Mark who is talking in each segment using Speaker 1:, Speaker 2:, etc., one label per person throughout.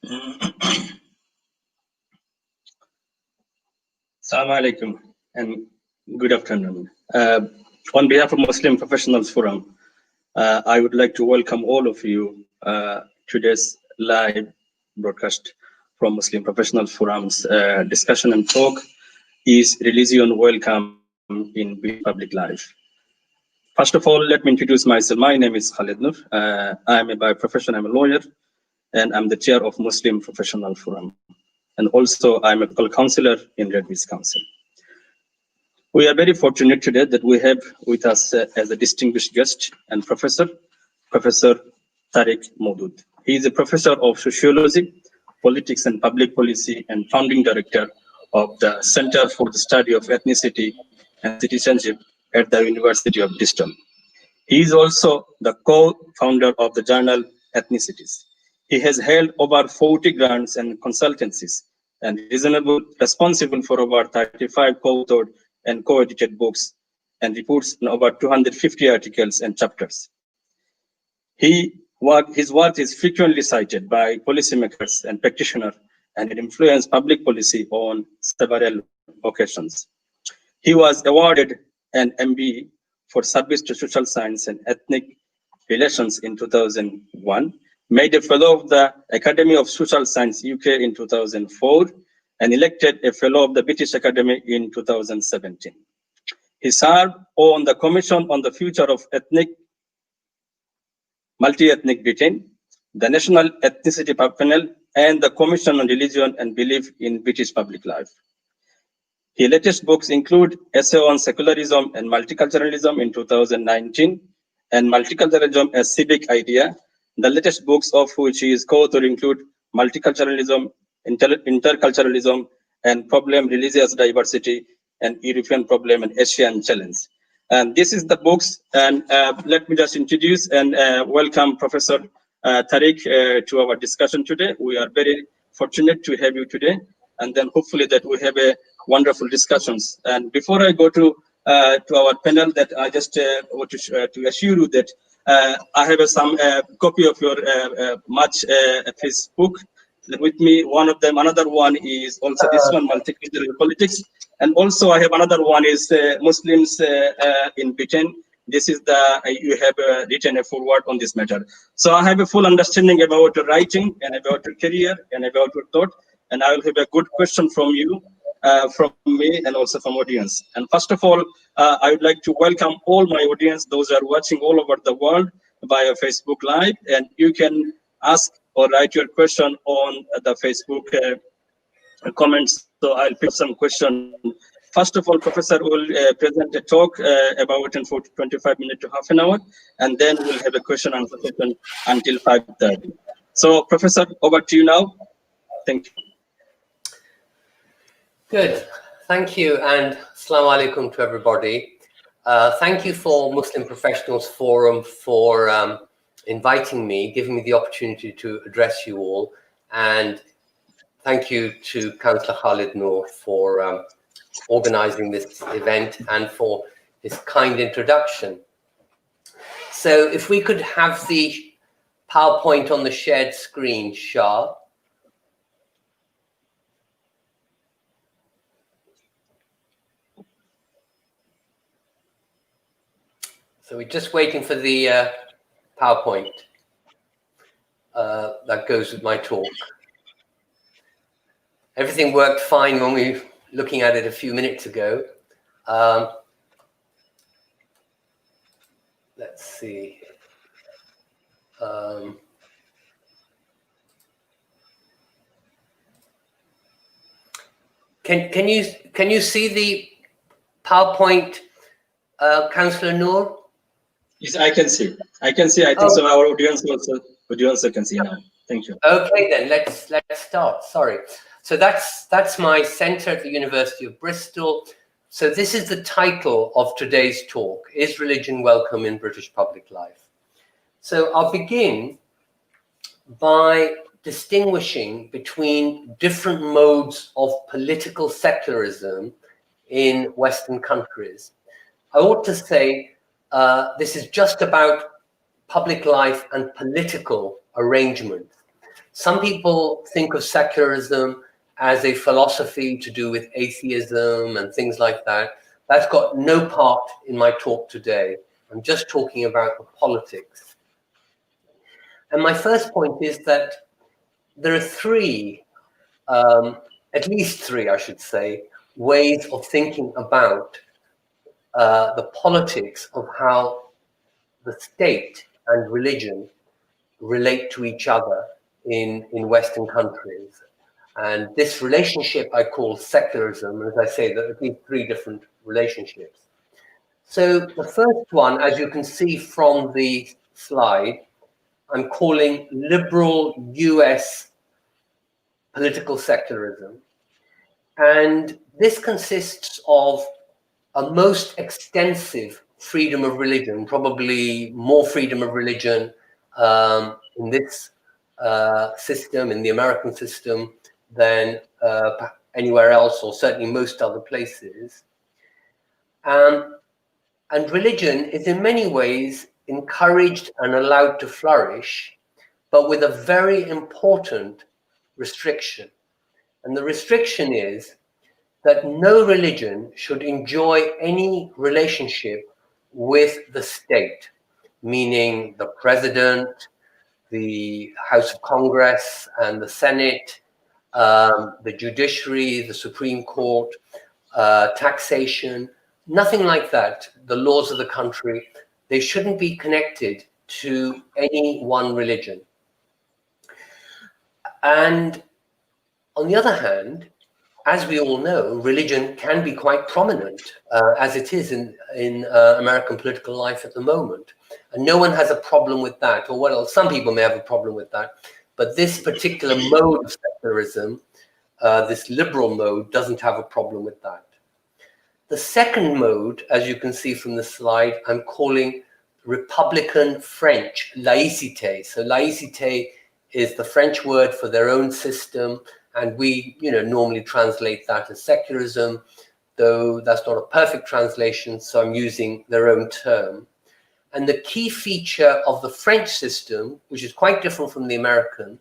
Speaker 1: Assalamu alaikum and good afternoon. On behalf of Muslim Professionals Forum, I would like to welcome all of you today's live broadcast from Muslim Professionals Forum's discussion and talk is Religion Welcome in Public Life. First of all, let me introduce myself. My name is Khaled Noor. By profession, I'm a lawyer, and I'm the chair of Muslim Professional Forum. And also, I'm a councillor in Red Beach Council. We are very fortunate today that we have with us as a distinguished guest and Professor TARIQ MODOOD. He is a professor of sociology, politics and public policy, and founding director of the Center for the Study of Ethnicity and Citizenship at the University of Bristol. He is also the co-founder of the journal Ethnicities. He has held over 40 grants and consultancies and is responsible for over 35 co-authored and co-edited books and reports on over 250 articles and chapters. His work is frequently cited by policymakers and practitioners, and it influenced public policy on several occasions. He was awarded an MBE for service to social science and ethnic relations in 2001, made a fellow of the Academy of Social Science UK in 2004, and elected a fellow of the British Academy in 2017. He served on the Commission on the Future of Multi-Ethnic Britain, the National Ethnicity Panel, and the Commission on Religion and Belief in British Public Life. His latest books include Essay on Secularism and Multiculturalism in 2019, and Multiculturalism as Civic Idea. The latest books of which he is co-author include Multiculturalism, Interculturalism, and Problem Religious Diversity, and European Problem and Asian Challenge. And this is the books, and let me just introduce and welcome Professor TARIQ to our discussion today. We are very fortunate to have you today, and then hopefully that we have a wonderful discussions. And before I go to our panel, that I just want to assure you that I have some copy of your Facebook with me. One of them, another one is also this one, Multicultural Politics, and also I have another one is Muslims in Britain. This is you have written a foreword on this matter. So I have a full understanding about your writing and about your career and about your thought, and I will have a good question from you, from me, and also from audience. And first of all, I would like to welcome all my audience, those who are watching all over the world via Facebook Live, and you can ask or write your question on the Facebook comments. So I'll pick some question. First of all, Professor will present a talk about 25 minutes to half an hour, and then we'll have a question and answer session until 5:30. So Professor, over to you now. Thank you.
Speaker 2: Good, thank you, and assalamu alaikum to everybody. Thank you for Muslim Professionals Forum for inviting me, giving me the opportunity to address you all, and thank you to Councillor Khaled Noor for organizing this event and for his kind introduction. So if we could have the PowerPoint on the shared screen, Shah. So we're just waiting for the PowerPoint that goes with my talk. Everything worked fine when we were looking at it a few minutes ago. Let's see. Can you see the PowerPoint, Councillor Noor?
Speaker 1: Yes, I can see. I can see. I think so. Our audience also can see now. Thank you.
Speaker 2: Okay, then let's start. Sorry. So that's my center at the University of Bristol. So this is the title of today's talk: Is Religion Welcome in British Public Life? So I'll begin by distinguishing between different modes of political secularism in Western countries. I ought to say this is just about public life and political arrangement. Some people think of secularism as a philosophy to do with atheism and things like that. That's got no part in my talk today. I'm just talking about the politics. And my first point is that there are three, at least three, I should say, ways of thinking about the politics of how the state and religion relate to each other in Western countries. And this relationship I call secularism. As I say, there are at least three different relationships. So the first one, as you can see from the slide, I'm calling liberal US political secularism. And this consists of a most extensive freedom of religion, probably more freedom of religion in this system, in the American system, than anywhere else, or certainly most other places. And religion is in many ways encouraged and allowed to flourish, but with a very important restriction. And the restriction is that no religion should enjoy any relationship with the state, meaning the president, the House of Congress and the Senate, the judiciary, the Supreme Court, taxation, nothing like that. The laws of the country, they shouldn't be connected to any one religion. And on the other hand, as we all know, religion can be quite prominent, as it is in American political life at the moment. And no one has a problem with that, or well, some people may have a problem with that. But this particular mode of secularism, this liberal mode, doesn't have a problem with that. The second mode, as you can see from the slide, I'm calling Republican French laïcité. So laïcité is the French word for their own system, and we, normally translate that as secularism, though that's not a perfect translation, so I'm using their own term. And the key feature of the French system, which is quite different from the American,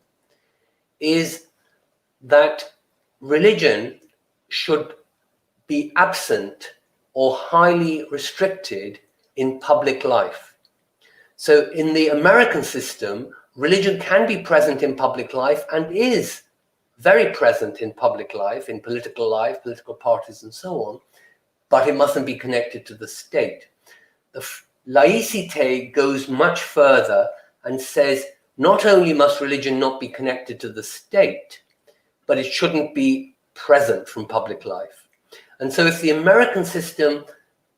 Speaker 2: is that religion should be absent or highly restricted in public life. So in the American system, religion can be present in public life and is very present in public life, in political life, political parties and so on, but it mustn't be connected to the state. The laïcité goes much further and says not only must religion not be connected to the state, but it shouldn't be present from public life. And so if the American system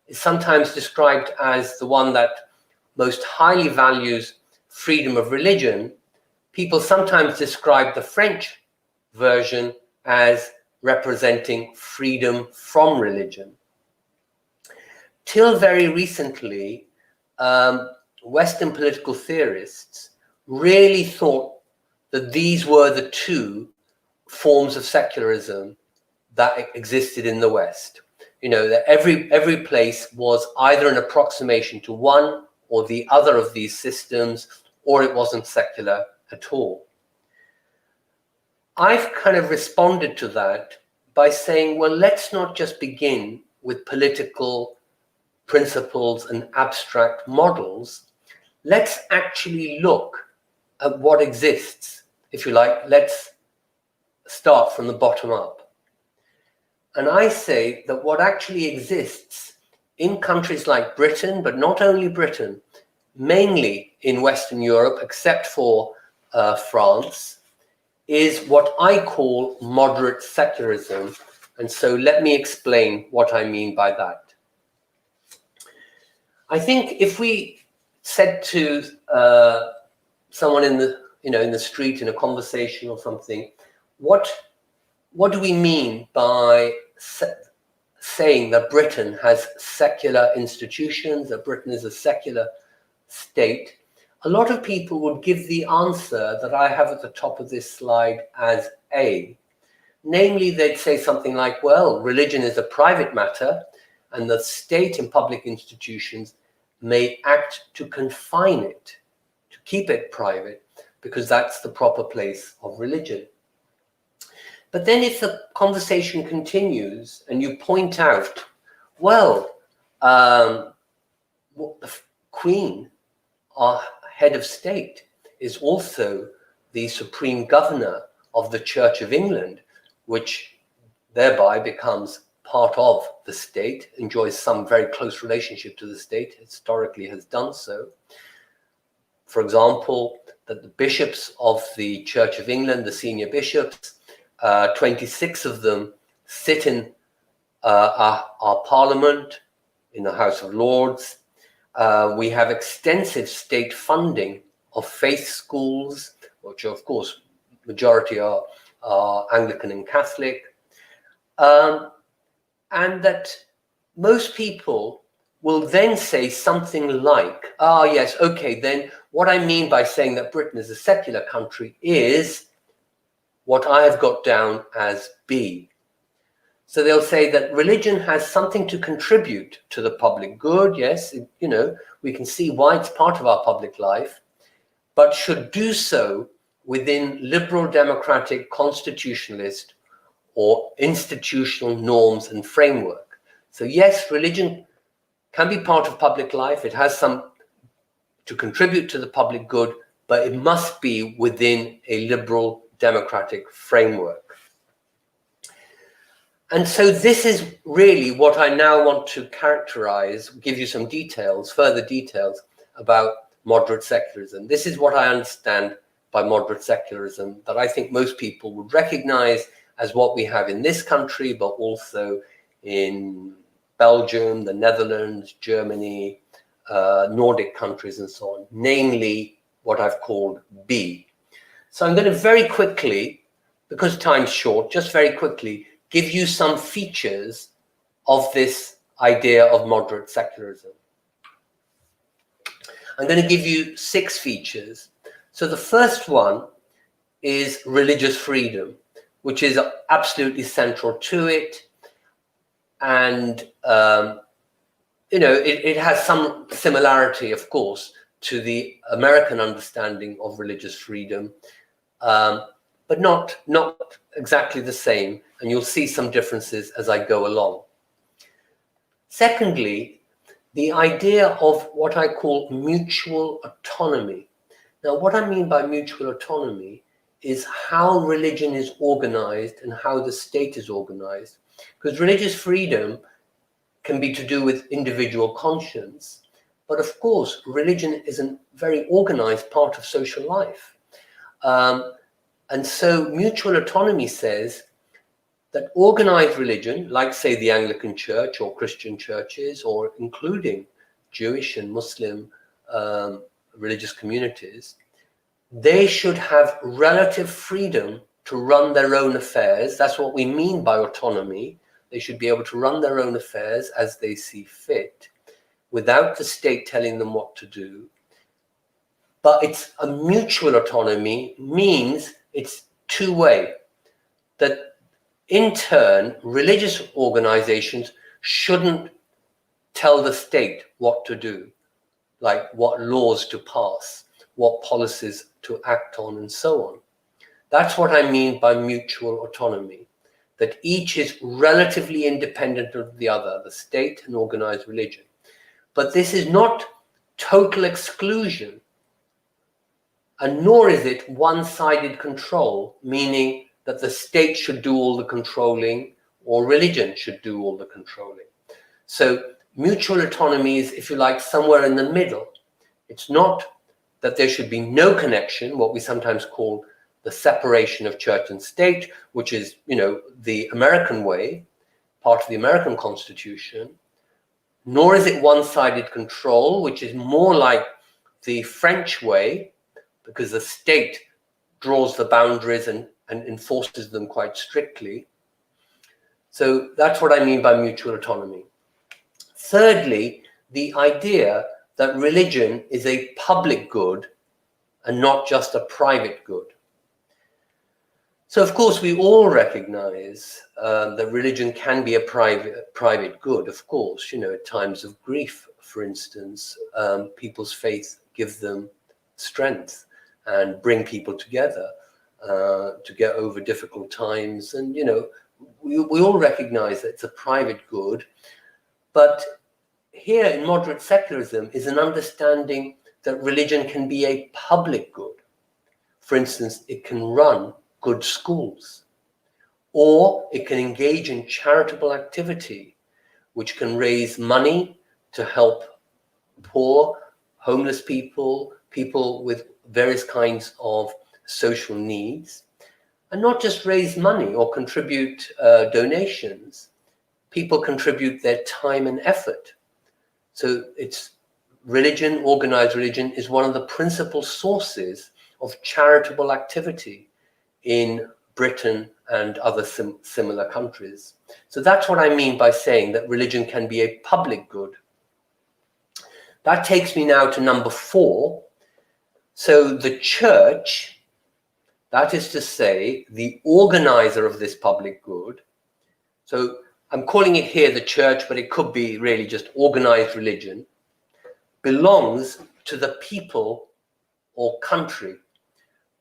Speaker 2: is sometimes described as the one that most highly values freedom of religion, people sometimes describe the French version as representing freedom from religion. Till very recently, Western political theorists really thought that these were the two forms of secularism that existed in the West. That every place was either an approximation to one or the other of these systems, or it wasn't secular at all. I've kind of responded to that by saying, well, let's not just begin with political principles and abstract models. Let's actually look at what exists. If you like, let's start from the bottom up. And I say that what actually exists in countries like Britain, but not only Britain, mainly in Western Europe, except for France, is what I call moderate secularism. And so let me explain what I mean by that. I think if we said to someone in the street, in a conversation or something, what do we mean by saying that Britain has secular institutions, that Britain is a secular state? A lot of people would give the answer that I have at the top of this slide as A. Namely, they'd say something like, well, religion is a private matter, and the state and public institutions may act to confine it, to keep it private, because that's the proper place of religion. But then if the conversation continues and you point out, well, the Queen, our head of state, is also the supreme governor of the Church of England, which thereby becomes part of the state, enjoys some very close relationship to the state, historically has done so. For example, that the bishops of the Church of England, the senior bishops, 26 of them sit in our parliament, in the House of Lords. We have extensive state funding of faith schools, which of course majority are Anglican and Catholic, and that most people will then say something like, yes, okay, then what I mean by saying that Britain is a secular country is what I have got down as B. So they'll say that religion has something to contribute to the public good. Yes, we can see why it's part of our public life, but should do so within liberal, democratic, constitutionalist, or institutional norms and framework. So yes, religion can be part of public life. It has some to contribute to the public good, but it must be within a liberal, democratic framework. And so this is really what I now want to characterize, give you some details, further details about moderate secularism. This is what I understand by moderate secularism, that I think most people would recognize as what we have in this country, but also in Belgium, the Netherlands, Germany, Nordic countries, and so on, namely what I've called B. So I'm going to very quickly, because time's short, just very quickly give you some features of this idea of moderate secularism. I'm going to give you 6 features. So the first one is religious freedom, which is absolutely central to it. And, it has some similarity, of course, to the American understanding of religious freedom, but not exactly the same. And you'll see some differences as I go along. Secondly, the idea of what I call mutual autonomy. Now, what I mean by mutual autonomy is how religion is organized and how the state is organized. Because religious freedom can be to do with individual conscience. But of course, religion is a very organized part of social life. And so mutual autonomy says that organized religion, like say the Anglican Church or Christian churches, or including Jewish and Muslim religious communities, they should have relative freedom to run their own affairs. That's what we mean by autonomy. They should be able to run their own affairs as they see fit, without the state telling them what to do. But it's a mutual autonomy, means it's two-way, that in turn, religious organizations shouldn't tell the state what to do, like what laws to pass, what policies to act on, and so on. That's what I mean by mutual autonomy, that each is relatively independent of the other, the state and organized religion. But this is not total exclusion, and nor is it one-sided control, meaning that the state should do all the controlling or religion should do all the controlling. So mutual autonomy is, if you like, somewhere in the middle. It's not that there should be no connection, what we sometimes call the separation of church and state, which is, the American way, part of the American Constitution, nor is it one-sided control, which is more like the French way, because the state draws the boundaries and enforces them quite strictly. So that's what I mean by mutual autonomy. Thirdly, the idea that religion is a public good and not just a private good. So of course we all recognize that religion can be a private good, of course. At times of grief, for instance, people's faith gives them strength. and bring people together to get over difficult times. And, you know, we all recognize that it's a private good, but here in moderate secularism is an understanding that religion can be a public good. For instance, it can run good schools, or it can engage in charitable activity, which can raise money to help poor, homeless people, people with various kinds of social needs, and not just raise money or contribute donations. People contribute their time and effort. So it's religion, organized religion, is one of the principal sources of charitable activity in Britain and other similar countries. So that's what I mean by saying that religion can be a public good. That takes me now to number 4. So the church, that is to say, the organizer of this public good. So I'm calling it here the church, but it could be really just organized religion, belongs to the people or country,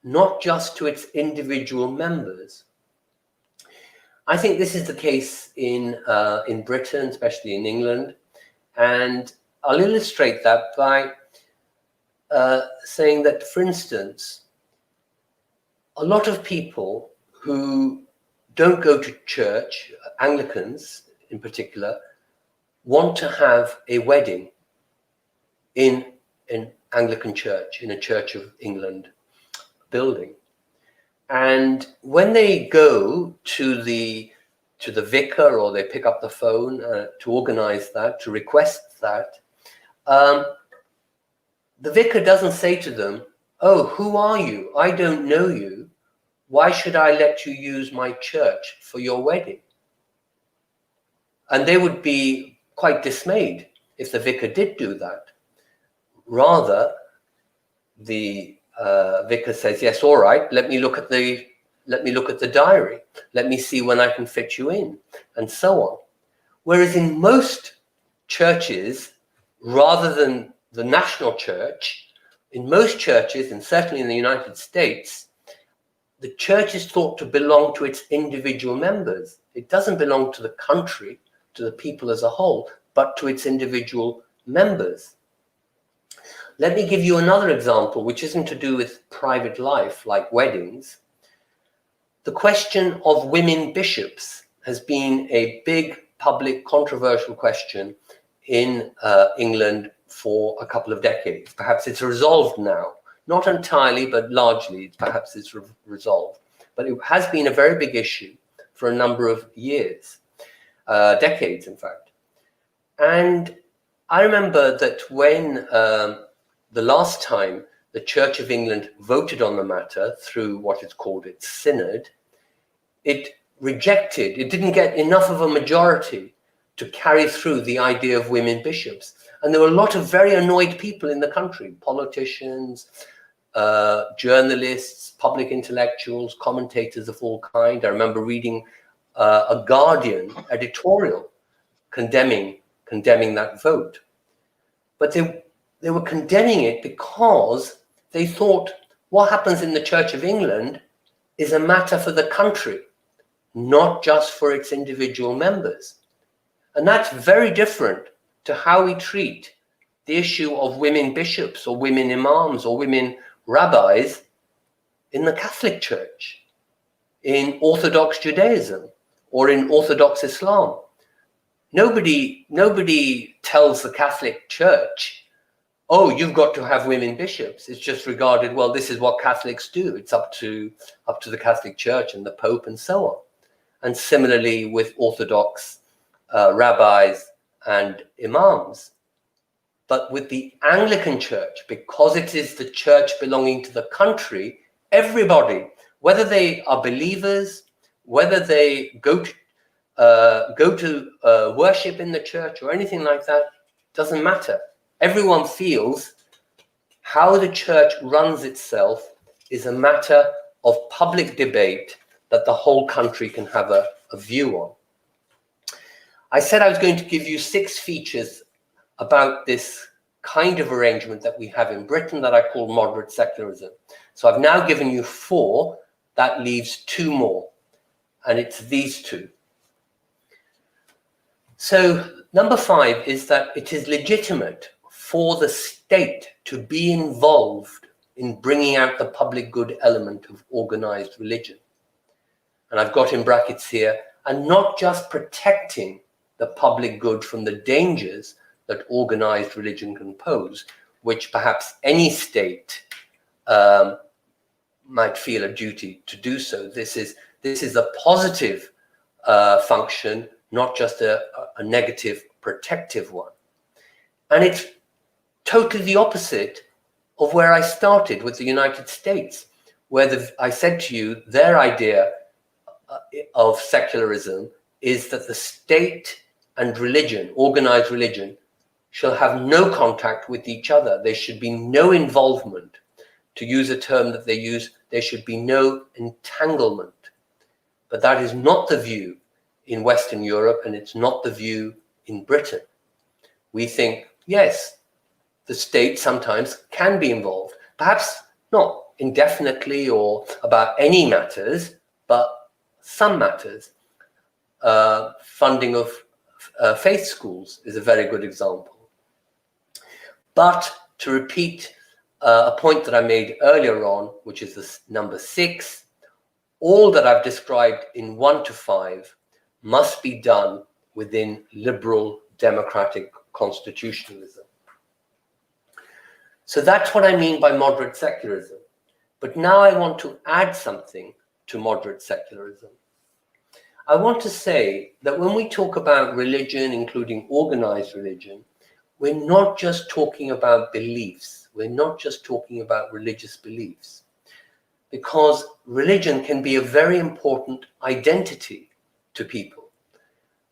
Speaker 2: not just to its individual members. I think this is the case in Britain, especially in England, and I'll illustrate that by saying that, for instance, a lot of people who don't go to church, Anglicans in particular, want to have a wedding in an Anglican church, in a Church of England building. And when they go to the vicar, or they pick up the phone to organize that, to request that, the vicar doesn't say to them, "Oh, who are you? I don't know you. Why should I let you use my church for your wedding?" And they would be quite dismayed if the vicar did do that. Rather, the vicar says, "Yes, all right, let me look at the diary. Let me see when I can fit you in," and so on. Whereas in most churches, rather than the national church, in most churches, and certainly in the United States, the church is thought to belong to its individual members. It doesn't belong to the country, to the people as a whole, but to its individual members. Let me give you another example, which isn't to do with private life, like weddings. The question of women bishops has been a big public controversial question in England for a couple of decades. Perhaps it's resolved now, not entirely, but largely, perhaps it's resolved. But it has been a very big issue for a number of years, decades, in fact. And I remember that when the last time the Church of England voted on the matter through what is called its synod, it didn't get enough of a majority to carry through the idea of women bishops. And there were a lot of very annoyed people in the country, politicians, journalists, public intellectuals, commentators of all kind. I remember reading a Guardian editorial condemning that vote. But they were condemning it because they thought what happens in the Church of England is a matter for the country, not just for its individual members. And that's very different to how we treat the issue of women bishops or women imams or women rabbis in the Catholic Church, in Orthodox Judaism, or in Orthodox Islam. Nobody tells the Catholic Church, "Oh, you've got to have women bishops." It's just regarded, well, this is what Catholics do. It's up to the Catholic Church and the Pope and so on. And similarly with Orthodox rabbis and imams. But with the Anglican Church, because it is the church belonging to the country, everybody, whether they are believers, whether they go to worship in the church or anything like that, doesn't matter. Everyone feels how the church runs itself is a matter of public debate that the whole country can have a view on. I said I was going to give you 6 features about this kind of arrangement that we have in Britain that I call moderate secularism. So I've now given you 4. That leaves 2 more, and it's these 2. So number 5 is that it is legitimate for the state to be involved in bringing out the public good element of organized religion. And I've got in brackets here, and not just protecting the public good from the dangers that organized religion can pose, which perhaps any state might feel a duty to do so. This is a positive function, not just a negative protective one. And it's totally the opposite of where I started with the United States, where I said to you, their idea of secularism is that the state and religion, organized religion, shall have no contact with each other. There should be no involvement. To use a term that they use, there should be no entanglement. But that is not the view in Western Europe, and it's not the view in Britain. We think, yes, the state sometimes can be involved, perhaps not indefinitely or about any matters, but some matters. Funding of faith schools is a very good example. But to repeat a point that I made earlier on, which is this number 6, all that I've described in 1 to 5 must be done within liberal democratic constitutionalism. So that's what I mean by moderate secularism. But now I want to add something to moderate secularism. I want to say that when we talk about religion, including organized religion, we're not just talking about beliefs. We're not just talking about religious beliefs. Because religion can be a very important identity to people.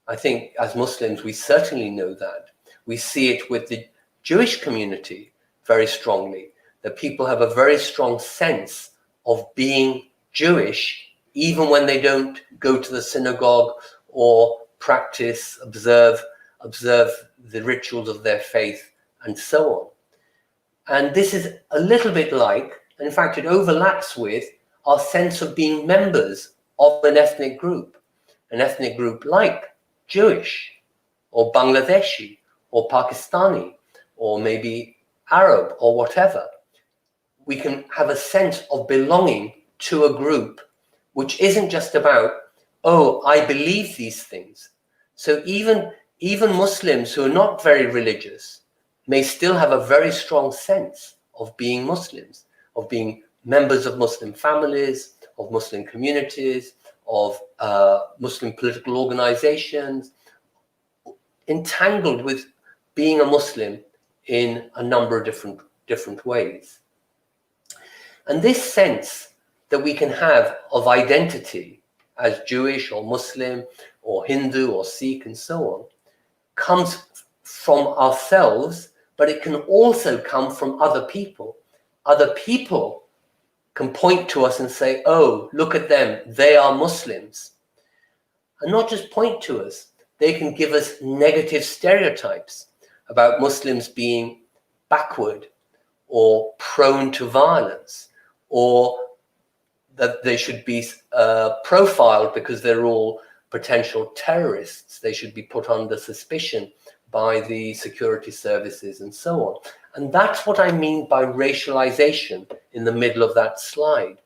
Speaker 2: I think as Muslims, we certainly know that. We see it with the Jewish community very strongly, that people have a very strong sense of being Jewish, even when they don't go to the synagogue or practice, observe the rituals of their faith, and so on. And this is a little bit like, and in fact, it overlaps with our sense of being members of an ethnic group like Jewish or Bangladeshi or Pakistani or maybe Arab or whatever. We can have a sense of belonging to a group which isn't just about, oh, I believe these things. So even Muslims who are not very religious may still have a very strong sense of being Muslims, of being members of Muslim families, of Muslim communities, of Muslim political organizations, entangled with being a Muslim in a number of different ways. And this sense that we can have of identity as Jewish or Muslim or Hindu or Sikh and so on comes from ourselves, but it can also come from other people. Other people can point to us and say, oh, look at them, they are Muslims. And not just point to us, they can give us negative stereotypes about Muslims being backward or prone to violence, or that they should be profiled because they're all potential terrorists. They should be put under suspicion by the security services and so on. And that's what I mean by racialization in the middle of that slide,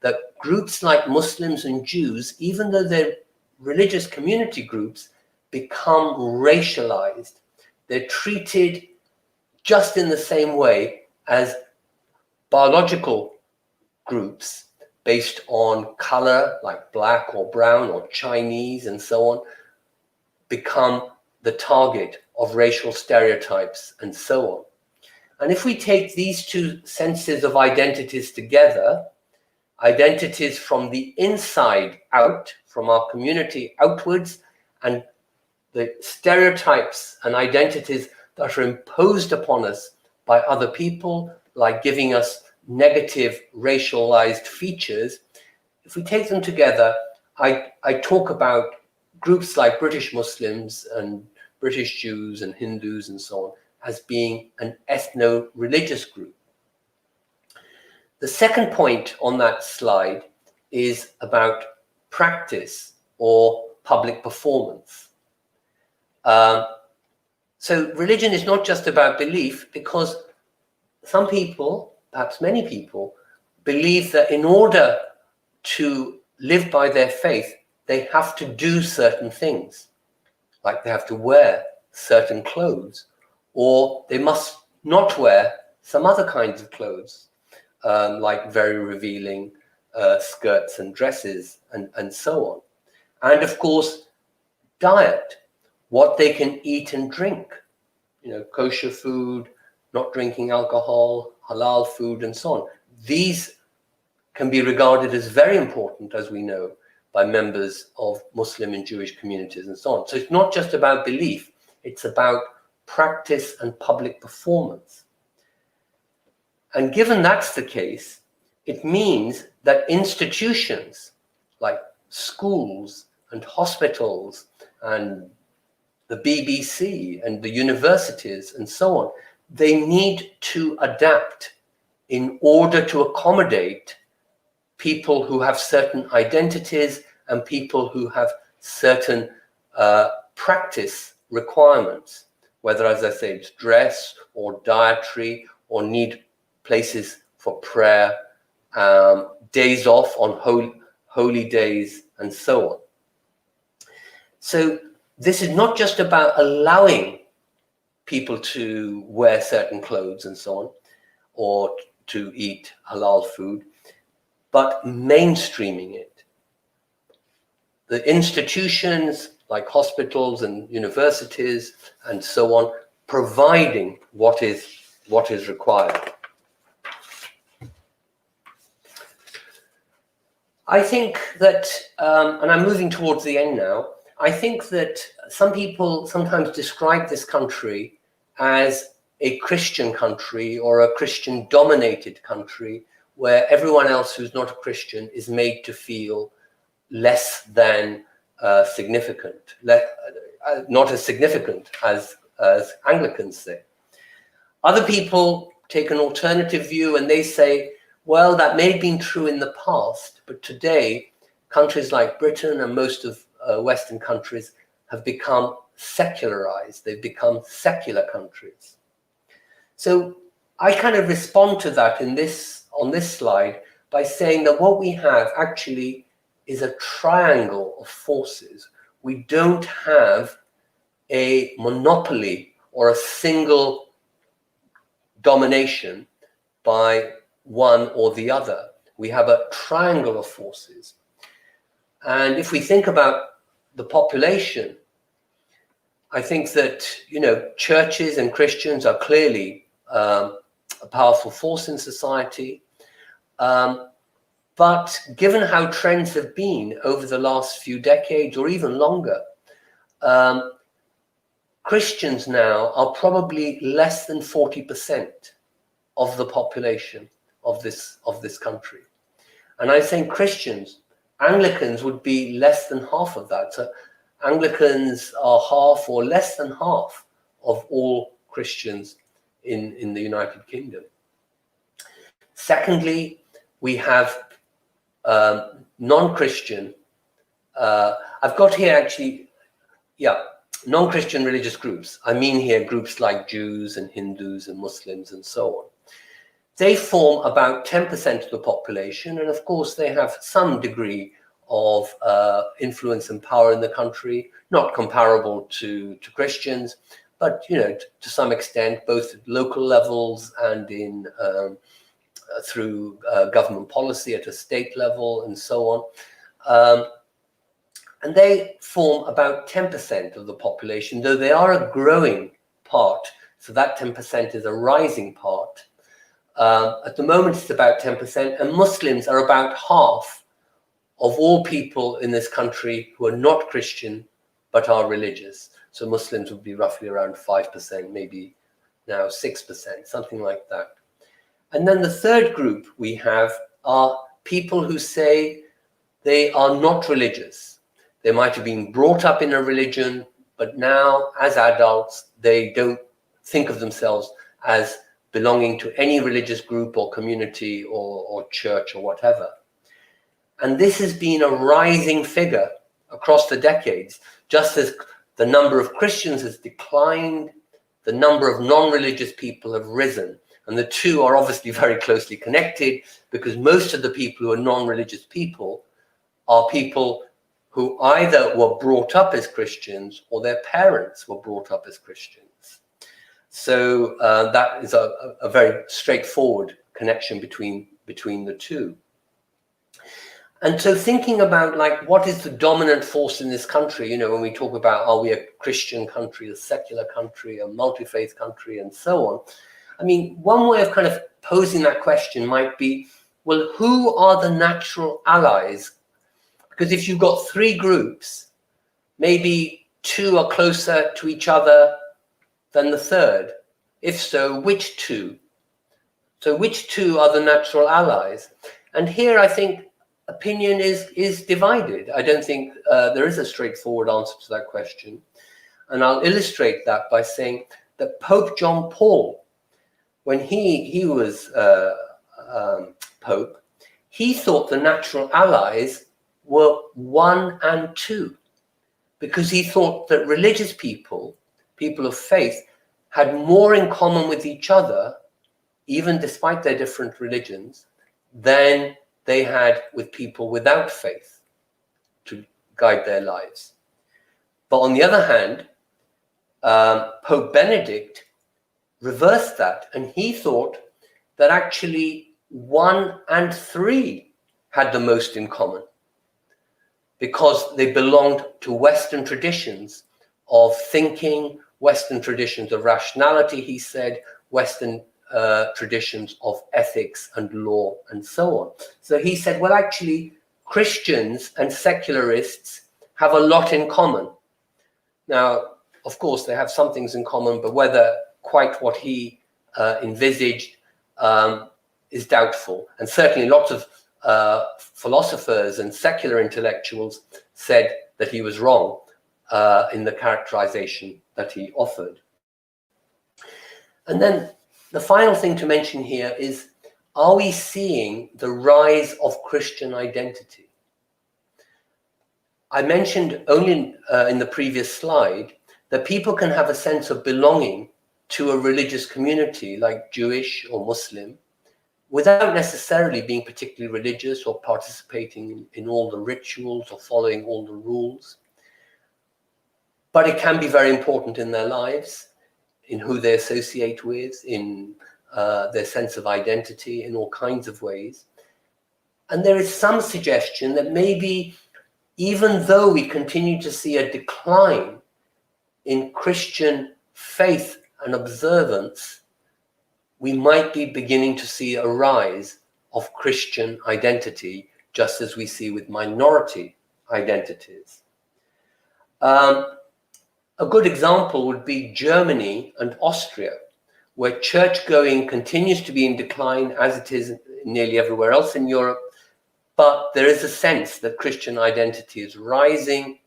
Speaker 2: that groups like Muslims and Jews, even though they're religious community groups, become racialized. They're treated just in the same way as biological groups based on color, like black or brown or Chinese and so on, become the target of racial stereotypes and so on. And if we take these two senses of identities together, identities from the inside out, from our community outwards, and the stereotypes and identities that are imposed upon us by other people, like giving us negative racialized features, if we take them together, I talk about groups like British Muslims and British Jews and Hindus and so on as being an ethno-religious group. The second point on that slide is about practice or public performance. So religion is not just about belief, because some people, perhaps many people, believe that in order to live by their faith, they have to do certain things, like they have to wear certain clothes, or they must not wear some other kinds of clothes, like very revealing skirts and dresses and so on. And of course, diet, what they can eat and drink, kosher food, not drinking alcohol, halal food, and so on. These can be regarded as very important, as we know, by members of Muslim and Jewish communities and so on. So it's not just about belief, it's about practice and public performance. And given that's the case, it means that institutions like schools and hospitals and the BBC and the universities and so on, they need to adapt in order to accommodate people who have certain identities and people who have certain practice requirements, whether, as I say, it's dress or dietary, or need places for prayer, days off on holy days, and so on. So this is not just about allowing people to wear certain clothes and so on, or to eat halal food, but mainstreaming it. The institutions like hospitals and universities and so on, providing what is required. I think that, and I'm moving towards the end now, I think that some people sometimes describe this country as a Christian country or a Christian-dominated country, where everyone else who's not a Christian is made to feel less than significant, not as significant as Anglicans say. Other people take an alternative view and they say, well, that may have been true in the past, but today countries like Britain and most of Western countries have become secularized. They've become secular countries. So I kind of respond to that on this slide by saying that what we have actually is a triangle of forces. We don't have a monopoly or a single domination by one or the other. We have a triangle of forces. And if we think about the population, I think that, churches and Christians are clearly a powerful force in society. But given how trends have been over the last few decades or even longer, Christians now are probably less than 40% of the population of this country. And I think Christians, Anglicans would be less than half of that. So Anglicans are half or less than half of all Christians in the United Kingdom. Secondly, we have non-Christian, I've got here actually, non-Christian religious groups. I mean here groups like Jews and Hindus and Muslims and so on. They form about 10% of the population, and of course they have some degree of influence and power in the country, not comparable to Christians, but to some extent, both at local levels and in through government policy at a state level and so on. And they form about 10% of the population, though they are a growing part. So that 10% is a rising part. At the moment, it's about 10%, and Muslims are about half of all people in this country who are not Christian, but are religious. So Muslims would be roughly around 5%, maybe now 6%, something like that. And then the third group we have are people who say they are not religious. They might have been brought up in a religion, but now as adults, they don't think of themselves as belonging to any religious group or community or church or whatever. And this has been a rising figure across the decades, just as the number of Christians has declined, the number of non-religious people have risen. And the two are obviously very closely connected, because most of the people who are non-religious people are people who either were brought up as Christians or their parents were brought up as Christians. So that is a very straightforward connection between the two. And so thinking about, like, what is the dominant force in this country, you know, when we talk about, are we a Christian country, a secular country, a multi-faith country, and so on. I mean, one way of kind of posing that question might be, well, who are the natural allies? Because if you've got three groups, maybe two are closer to each other than the third. If so, which two? So which two are the natural allies? And here I think opinion is divided. I don't think there is a straightforward answer to that question. And I'll illustrate that by saying that Pope John Paul, when he was Pope, he thought the natural allies were 1 and 2, because he thought that religious people, people of faith, had more in common with each other, even despite their different religions, than they had with people without faith to guide their lives. But on the other hand, Pope Benedict reversed that, and he thought that actually 1 and 3 had the most in common, because they belonged to Western traditions of thinking, Western traditions of rationality, he said, Western traditions of ethics and law, and so on. So he said, well, actually, Christians and secularists have a lot in common. Now, of course, they have some things in common, but whether quite what he envisaged is doubtful. And certainly lots of philosophers and secular intellectuals said that he was wrong in the characterization that he offered. And then the final thing to mention here is, are we seeing the rise of Christian identity? I mentioned only in the previous slide that people can have a sense of belonging to a religious community like Jewish or Muslim without necessarily being particularly religious or participating in all the rituals or following all the rules. But it can be very important in their lives, in who they associate with, in their sense of identity, in all kinds of ways. And there is some suggestion that maybe, even though we continue to see a decline in Christian faith and observance, we might be beginning to see a rise of Christian identity, just as we see with minority identities. A good example would be Germany and Austria, where church-going continues to be in decline, as it is nearly everywhere else in Europe, but there is a sense that Christian identity is rising.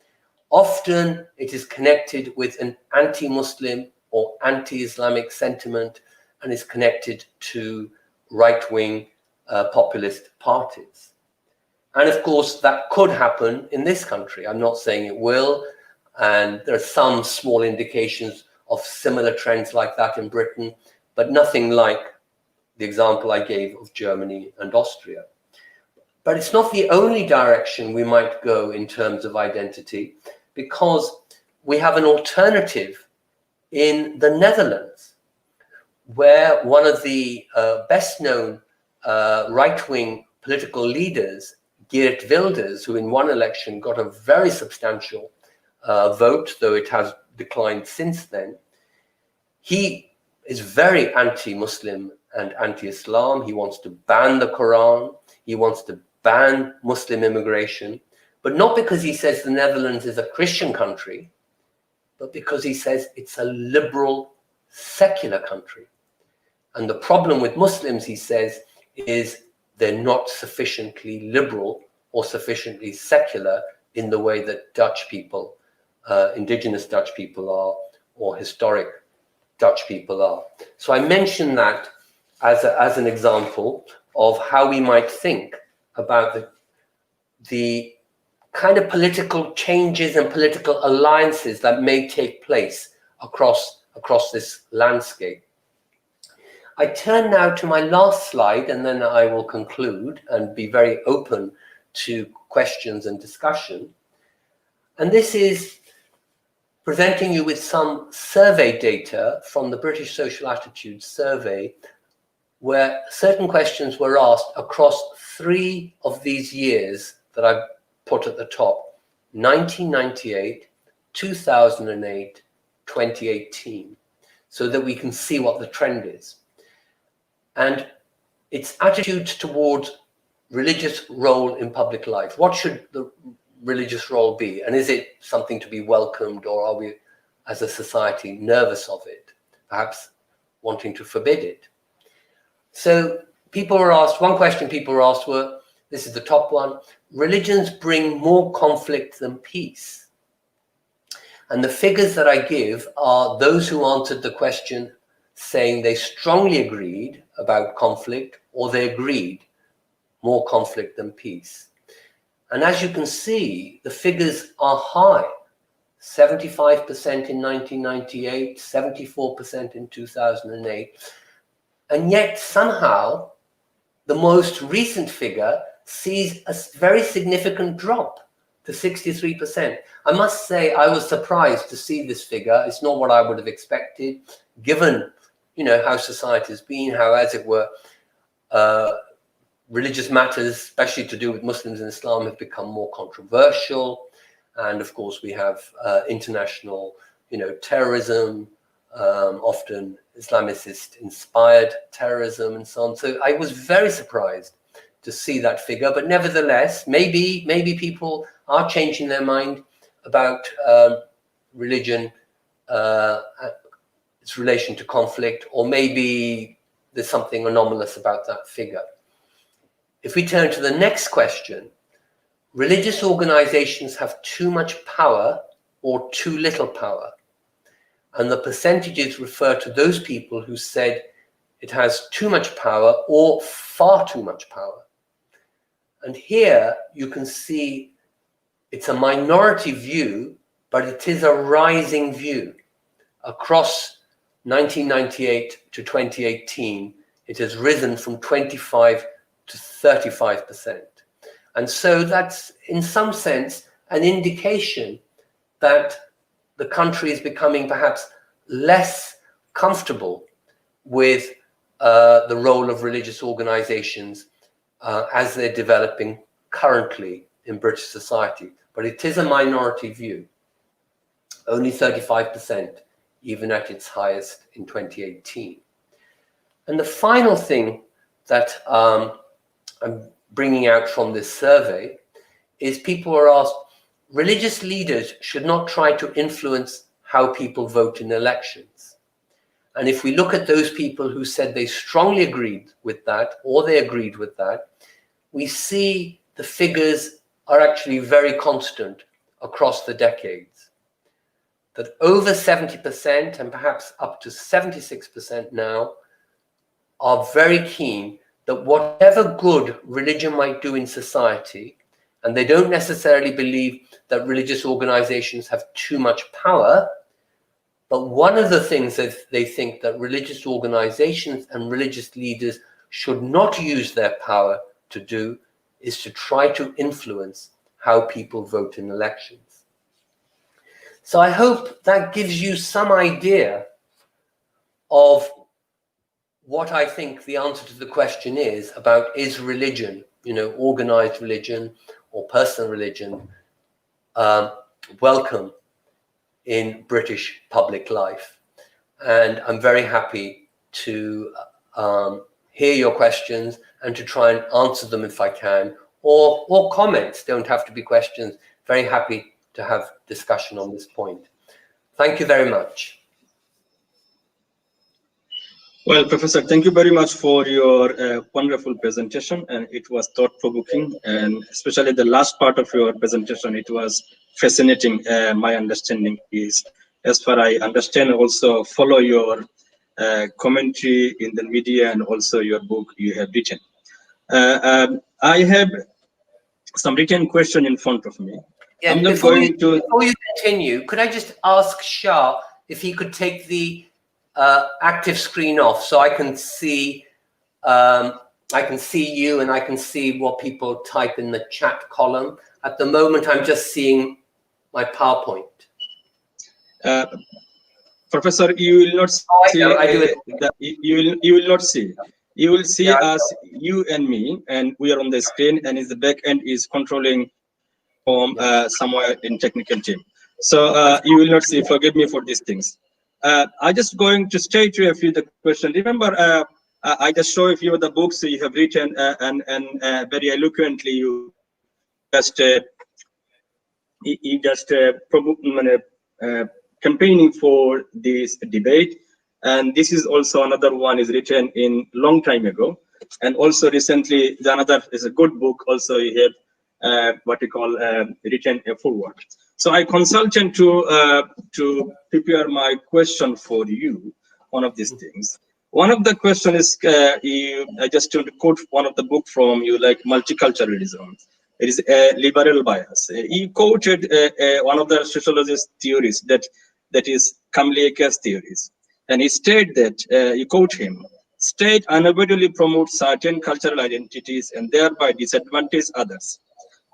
Speaker 2: Often it is connected with an anti-Muslim or anti-Islamic sentiment and is connected to right-wing populist parties. And of course, that could happen in this country. I'm not saying it will, and there are some small indications of similar trends like that in Britain, but nothing like the example I gave of Germany and Austria. But it's not the only direction we might go in terms of identity, because we have an alternative in the Netherlands, where one of the best-known right-wing political leaders, Geert Wilders, who in one election got a very substantial vote, though it has declined since then, he is very anti-Muslim and anti-Islam. He wants to ban the Quran. He wants to ban Muslim immigration, but not because he says the Netherlands is a Christian country, but because he says it's a liberal, secular country. And the problem with Muslims, he says, is they're not sufficiently liberal or sufficiently secular in the way that Dutch people, indigenous Dutch people are, or historic Dutch people are. So I mention that as an example of how we might think about the kind of political changes and political alliances that may take place across this landscape. I turn now to my last slide, and then I will conclude and be very open to questions and discussion. And this is presenting you with some survey data from the British Social Attitudes Survey, where certain questions were asked across 3 of these years that I've put at the top: 1998, 2008, 2018, so that we can see what the trend is. And its attitudes towards religious role in public life. What should the religious role be? And is it something to be welcomed, or are we as a society nervous of it, perhaps wanting to forbid it? So people were asked, one question people were asked were, this is the top one: religions bring more conflict than peace. And the figures that I give are those who answered the question saying they strongly agreed about conflict, or they agreed more conflict than peace. And as you can see, the figures are high: 75% in 1998, 74% in 2008. And yet somehow the most recent figure sees a very significant drop to 63%. I must say I was surprised to see this figure. It's not what I would have expected, given how society has been, how, as it were, religious matters, especially to do with Muslims and Islam, have become more controversial. And of course, we have international, terrorism, often Islamicist-inspired terrorism, and so on. So I was very surprised to see that figure. But nevertheless, maybe people are changing their mind about religion, its relation to conflict, or maybe there's something anomalous about that figure. If we turn to the next question, religious organizations have too much power or too little power? And the percentages refer to those people who said it has too much power or far too much power. And here you can see it's a minority view, but it is a rising view. Across 1998 to 2018, it has risen from 25 to 35%. And so that's, in some sense, an indication that the country is becoming perhaps less comfortable with the role of religious organizations as they're developing currently in British society. But it is a minority view, only 35%, even at its highest in 2018. And the final thing that I'm bringing out from this survey is people were asked, religious leaders should not try to influence how people vote in elections. And if we look at those people who said they strongly agreed with that, or they agreed with that, we see the figures are actually very constant across the decades. That over 70% and perhaps up to 76% now are very keen that whatever good religion might do in society, and they don't necessarily believe that religious organizations have too much power, but one of the things that they think that religious organizations and religious leaders should not use their power to do is to try to influence how people vote in elections. So I hope that gives you some idea of what I think the answer to the question is about, is religion, organized religion or personal religion, welcome in British public life. And I'm very happy to hear your questions and to try and answer them if I can, or comments, don't have to be questions. Very happy to have discussion on this point. Thank you very much.
Speaker 1: Well, Professor, thank you very much for your wonderful presentation, and it was thought-provoking, and especially the last part of your presentation, it was fascinating. My understanding is, as far I understand, also follow your commentary in the media and also your book you have written. I have some written question in front of me.
Speaker 2: Yeah,
Speaker 1: I'm not
Speaker 2: before
Speaker 1: going to.
Speaker 2: Before you continue, could I just ask Shah if he could take the active screen off so I can see you and I can see what people type in the chat column. At the moment, I'm just seeing my PowerPoint.
Speaker 1: Professor, you will not see. You will not see. You will see us, you and me, and we are on the screen, and the back end is controlling from somewhere in technical team. So you will not see. Forgive me for these things. I just going to state to a few the question. Remember, I just show a few of the books you have written, and very eloquently you just campaigning for this debate. And this is also another one is written in long time ago, and also recently the another is a good book also you have what you call written a forward. So I consulted to prepare my question for you. One of these things. One of the question is I just to quote one of the book from you, like multiculturalism. It is a liberal bias. He quoted one of the sociologist theories that is Kamleka's theories, and he stated that you quote him: "State unavoidably promotes certain cultural identities and thereby disadvantage others."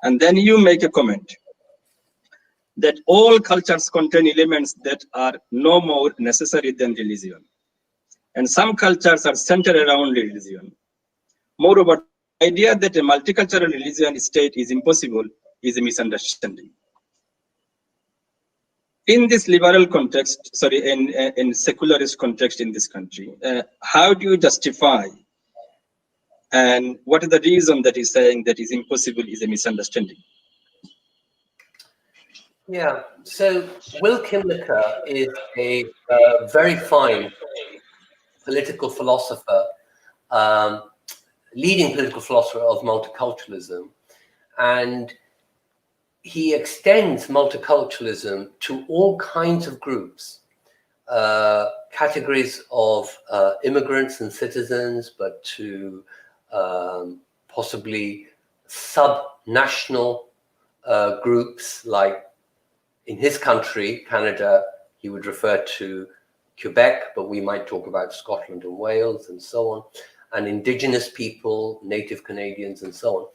Speaker 1: And then you make a comment that all cultures contain elements that are no more necessary than religion, and some cultures are centered around religion. Moreover, the idea that a multicultural religion state is impossible is a misunderstanding. In this liberal context, sorry, in secularist context in this country, how do you justify, and what is the reason that is saying that is impossible is a misunderstanding?
Speaker 2: Yeah, so Will Kimlicker is a very fine political philosopher, leading political philosopher of multiculturalism, and he extends multiculturalism to all kinds of groups, categories of immigrants and citizens, but to possibly sub-national groups, like in his country, Canada, he would refer to Quebec, but we might talk about Scotland and Wales and so on, and Indigenous people, Native Canadians and so on.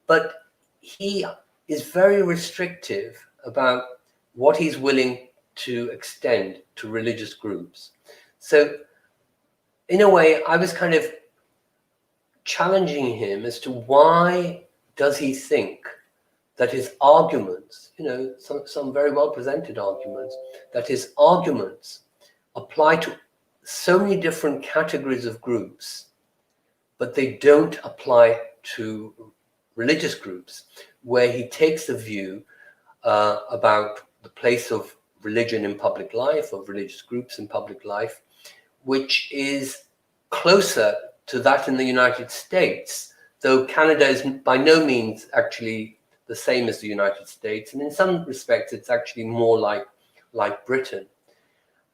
Speaker 2: But he is very restrictive about what he's willing to extend to religious groups. So in a way, I was kind of challenging him as to why does he think that his arguments, you know, some very well presented arguments, that his arguments apply to so many different categories of groups, but they don't apply to religious groups, where he takes a view about the place of religion in public life, of religious groups in public life, which is closer to that in the United States, though Canada is by no means actually the same as the United States, and in some respects it's actually more like Britain.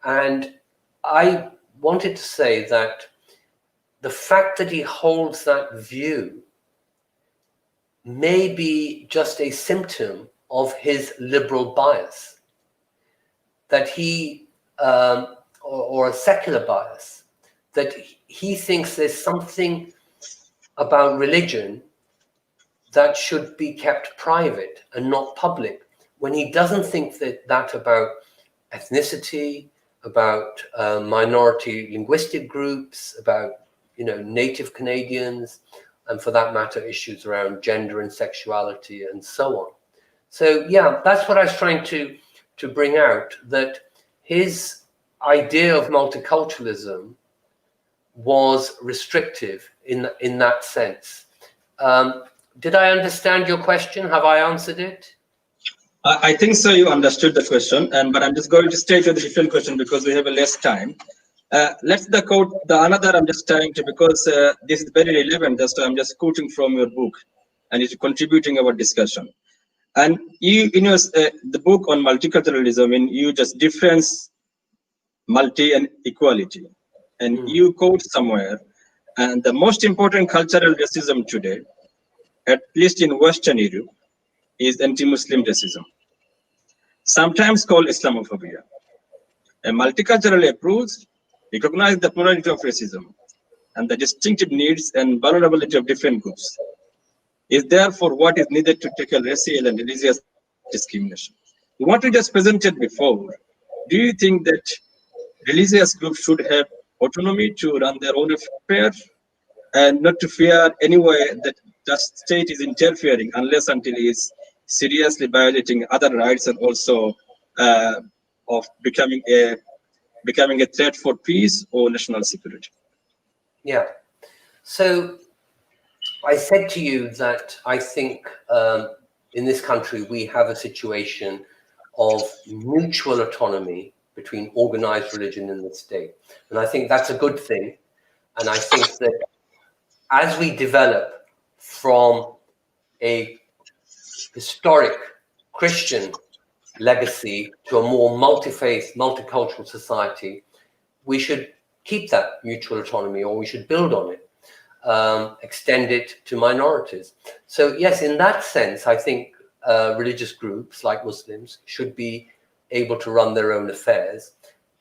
Speaker 2: And I wanted to say that the fact that he holds that view may be just a symptom of his liberal bias, that he, or a secular bias, that he thinks there's something about religion that should be kept private and not public, when he doesn't think that about ethnicity, about minority linguistic groups, about, you know, Native Canadians, and for that matter, issues around gender and sexuality and so on. So yeah, that's what I was trying to bring out, that his idea of multiculturalism was restrictive in that sense. Did I understand your question? Have I answered it?
Speaker 1: I think so. You understood the question, but I'm just going to state a different question because we have a less time. Let's the quote the another. I'm just trying to, because this is very relevant. I'm just quoting from your book, and it's contributing our discussion. And you, in your the book on multiculturalism, and you just difference multi and equality, and you quote somewhere, and the most important cultural racism today, at least in Western Europe, is anti-Muslim racism, sometimes called Islamophobia. A multicultural approach recognizes the plurality of racism and the distinctive needs and vulnerability of different groups, is therefore what is needed to tackle racial and religious discrimination. What we just presented before, do you think that religious groups should have autonomy to run their own affairs and not to fear anyway that the state is interfering unless until it is seriously violating other rights and also of becoming a threat for peace or national security?
Speaker 2: Yeah. So I said to you that I think in this country we have a situation of mutual autonomy between organized religion and the state. And I think that's a good thing. And I think that as we develop from a historic Christian legacy to a more multi-faith, multicultural society, we should keep that mutual autonomy, or we should build on it, extend it to minorities. So yes, in that sense, I think religious groups like Muslims should be able to run their own affairs,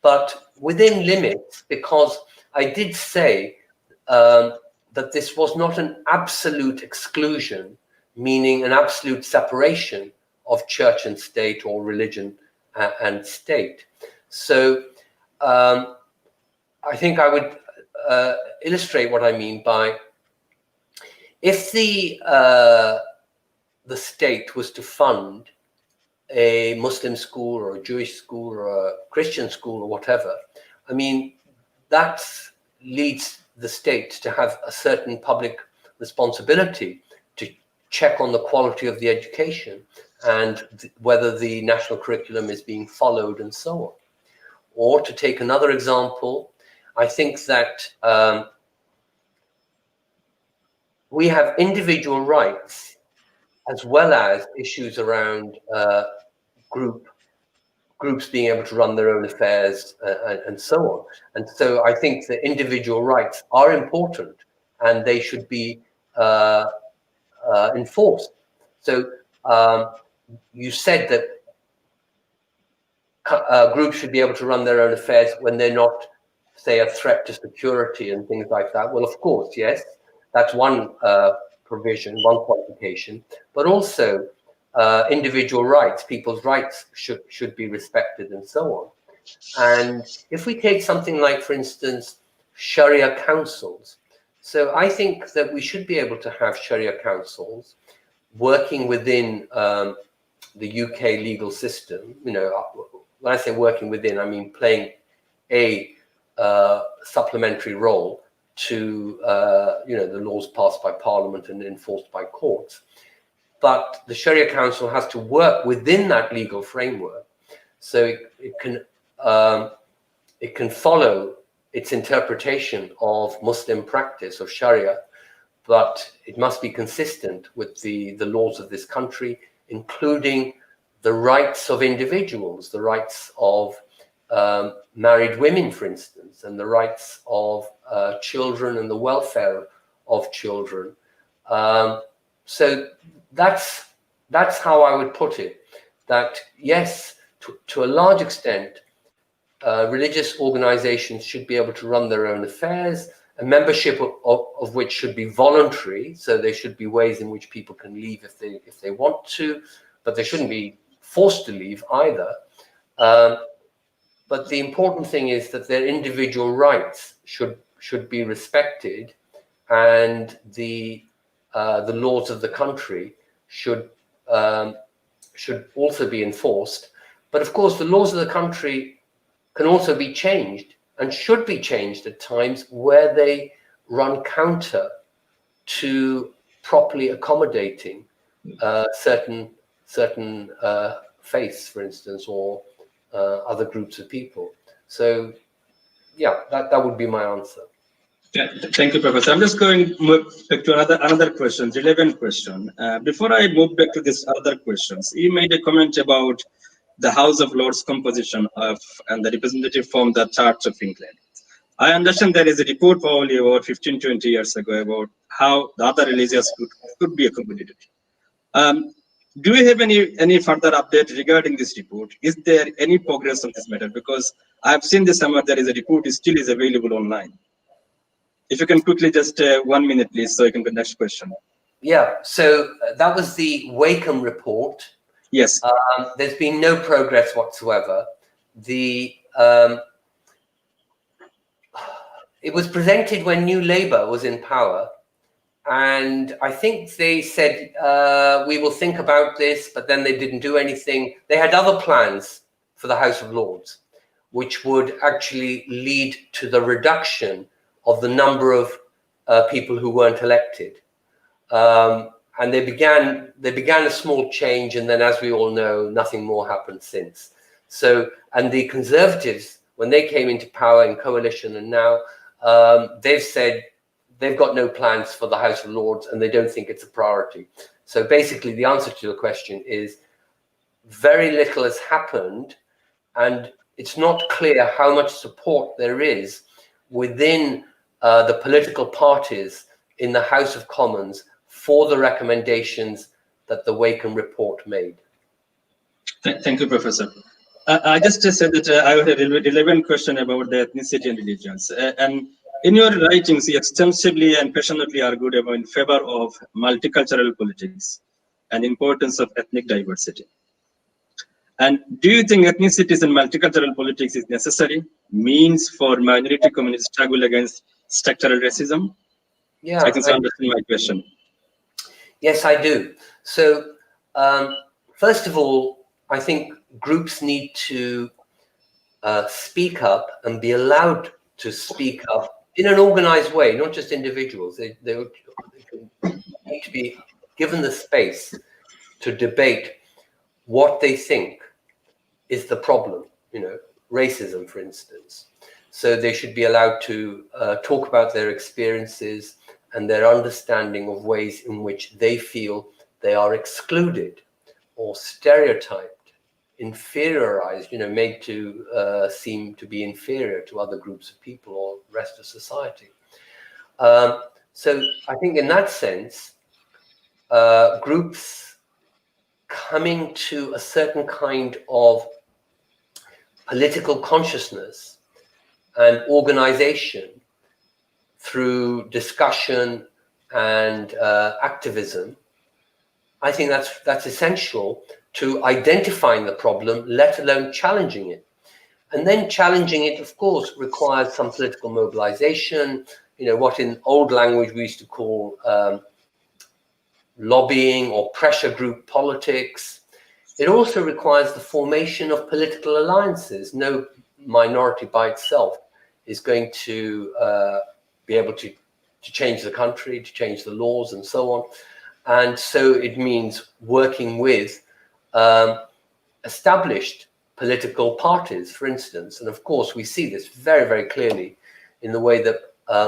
Speaker 2: but within limits, because I did say that this was not an absolute exclusion, meaning an absolute separation of church and state, or religion and state. So I think I would illustrate what I mean by, if the state was to fund a Muslim school or a Jewish school or a Christian school or whatever, I mean, that leads the state to have a certain public responsibility to check on the quality of the education and whether the national curriculum is being followed and so on. Or to take another example, I think that we have individual rights as well as issues around groups being able to run their own affairs and so on. And so I think that individual rights are important and they should be enforced. So you said that groups should be able to run their own affairs when they're not, say, a threat to security and things like that. Well, of course, yes, that's one provision, one qualification, but also individual rights, people's rights should be respected and so on. And if we take something like, for instance, Sharia councils, so I think that we should be able to have Sharia councils working within the UK legal system. You know, when I say working within, I mean playing a supplementary role to you know, the laws passed by Parliament and enforced by courts. But the Sharia Council has to work within that legal framework, so it can follow its interpretation of Muslim practice of Sharia, but it must be consistent with the laws of this country, including the rights of individuals, the rights of married women, for instance, and the rights of children and the welfare of children. So that's how I would put it, that yes, to a large extent, religious organizations should be able to run their own affairs, a membership of which should be voluntary. So there should be ways in which people can leave if they want to, but they shouldn't be forced to leave either. But the important thing is that their individual rights should be respected, and the laws of the country should also be enforced. But of course, the laws of the country can also be changed and should be changed at times where they run counter to properly accommodating certain faiths, for instance, or other groups of people. So yeah, that would be my answer.
Speaker 1: Yeah, thank you, Professor. I'm just going back to another question, relevant question. Before I move back to this other questions, you made a comment about the House of Lords composition and the representative from the Church of England. I understand there is a report probably about 15-20 years ago about how the other religions could be accommodated. Do you have any further update regarding this report? Is there any progress on this matter? Because I've seen this summer there is a report still is available online. If you can quickly just 1 minute, please, so I can go next question.
Speaker 2: Yeah, so that was the Wakeham report.
Speaker 1: Yes.
Speaker 2: There's been no progress whatsoever. It was presented when New Labour was in power, and I think they said, we will think about this, but then they didn't do anything. They had other plans for the House of Lords, which would actually lead to the reduction of the number of people who weren't elected. And they began a small change, and then, as we all know, nothing more happened since. So, and the Conservatives, when they came into power in coalition, and now they've said they've got no plans for the House of Lords, and they don't think it's a priority. So basically, the answer to your question is very little has happened, and it's not clear how much support there is within the political parties in the House of Commons for the recommendations that the Wakeham report made.
Speaker 1: Thank you, Professor. I just said that I had a relevant question about the ethnicity and religions. And in your writings, you extensively and passionately argued about in favor of multicultural politics and importance of ethnic diversity. And do you think ethnicities and multicultural politics is necessary means for minority communities struggle against structural racism? Yeah, I think so. Understand my question.
Speaker 2: Yes, I do. So, first of all, I think groups need to speak up and be allowed to speak up in an organized way, not just individuals. They need to be given the space to debate what they think is the problem, racism, for instance. So they should be allowed to talk about their experiences and their understanding of ways in which they feel they are excluded or stereotyped, inferiorized, made to seem to be inferior to other groups of people or the rest of society. So I think in that sense, groups coming to a certain kind of political consciousness and organization through discussion and activism, I think that's essential to identifying the problem, let alone challenging it. And then challenging it, of course, requires some political mobilization, what in old language we used to call lobbying or pressure group politics. It also requires the formation of political alliances. No minority by itself is going to be able to change the country, to change the laws and so on. And so it means working with established political parties, for instance. And of course, we see this very, very clearly in the way that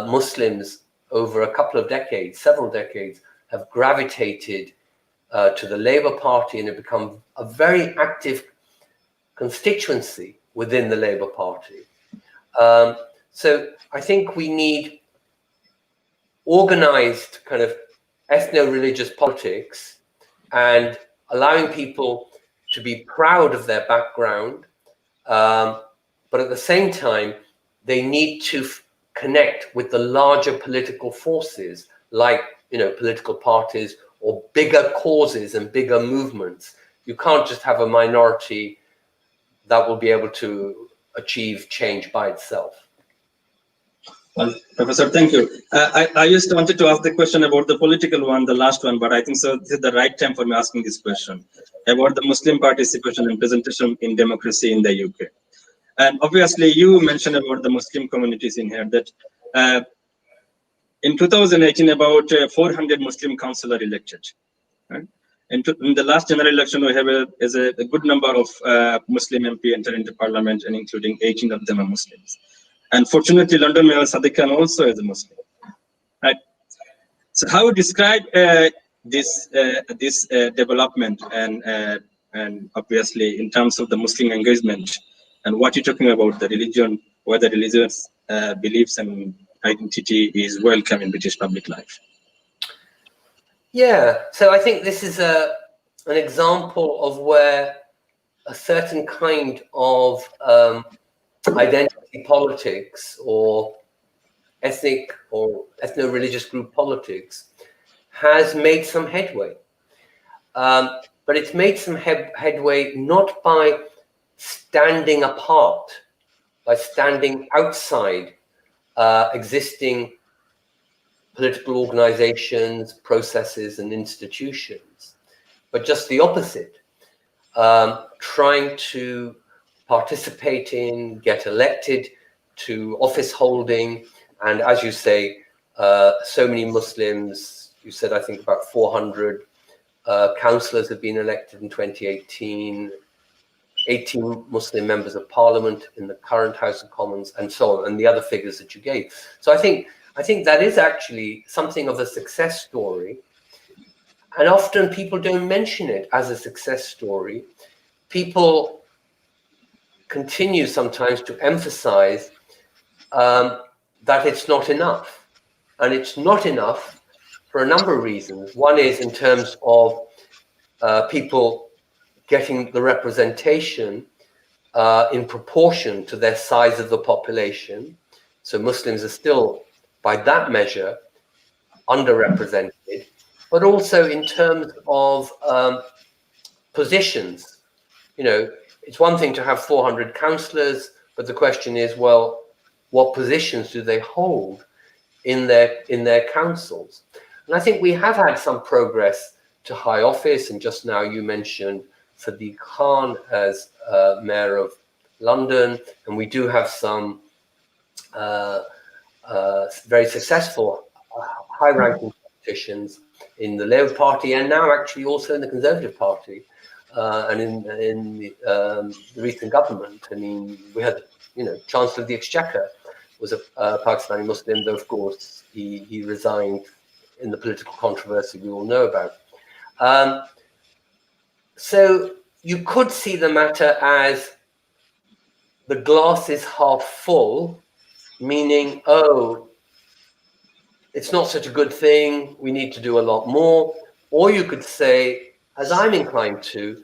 Speaker 2: Muslims over a couple of decades, several decades, have gravitated to the Labour Party and have become a very active constituency within the Labour Party. So I think we need organized kind of ethno-religious politics and allowing people to be proud of their background, but at the same time, they need to connect with the larger political forces like, political parties or bigger causes and bigger movements. You can't just have a minority that will be able to achieve change by itself.
Speaker 1: Well, Professor, thank you. I just wanted to ask the question about the political one, the last one, but I think so this is the right time for me asking this question about the Muslim participation and presentation in democracy in the UK. And obviously, you mentioned about the Muslim communities in here that in 2018, about 400 Muslim councillors elected. Right? And in the last general election, we have a good number of Muslim MP enter into parliament, and including 18 of them are Muslims. And fortunately, London Mayor Sadiq Khan also is a Muslim. Right? So how would you describe this development and obviously in terms of the Muslim engagement and what you're talking about, the religion whether religious beliefs and identity is welcome in British public life?
Speaker 2: Yeah, so I think this is an example of where a certain kind of identity politics or ethnic or ethno-religious group politics has made some headway. But it's made some headway not by standing apart, by standing outside existing political organizations, processes, and institutions, but just the opposite, trying to participate in, get elected to office holding. And as you say, so many Muslims, you said, I think about 400 councillors have been elected in 2018, 18 Muslim members of parliament in the current House of Commons, and so on, and the other figures that you gave. So I think that is actually something of a success story. And often people don't mention it as a success story. People continue sometimes to emphasize that it's not enough. And it's not enough for a number of reasons. One is in terms of people getting the representation in proportion to their size of the population. So Muslims are still, by that measure, underrepresented, but also in terms of positions. You know, it's one thing to have 400 councillors, but the question is, well, what positions do they hold in their councils? And I think we have had some progress to high office, and just now you mentioned Sadiq Khan as Mayor of London, and we do have some very successful high-ranking politicians in the Labour Party, and now actually also in the Conservative Party, and in the recent government. I mean, we had, you know, Chancellor of the Exchequer was a Pakistani Muslim, though of course he resigned in the political controversy we all know about. So you could see the matter as the glass is half full, meaning, oh, it's not such a good thing, we need to do a lot more. Or you could say, as I'm inclined to,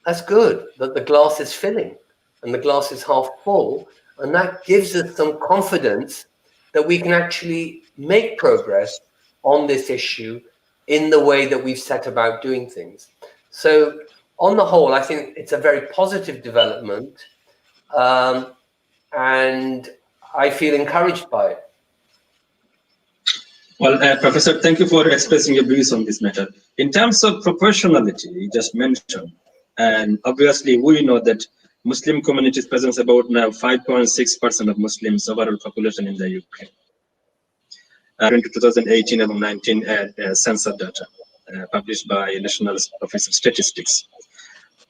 Speaker 2: that's good that the glass is filling and the glass is half full, and that gives us some confidence that we can actually make progress on this issue in the way that we've set about doing things. So on the whole, I think it's a very positive development, and I feel encouraged by it.
Speaker 1: Well, Professor, thank you for expressing your views on this matter. In terms of proportionality, you just mentioned, and obviously we know that Muslim communities presents about now 5.6% of Muslims overall population in the UK. According to 2018 and 19 census data published by National Office of Statistics.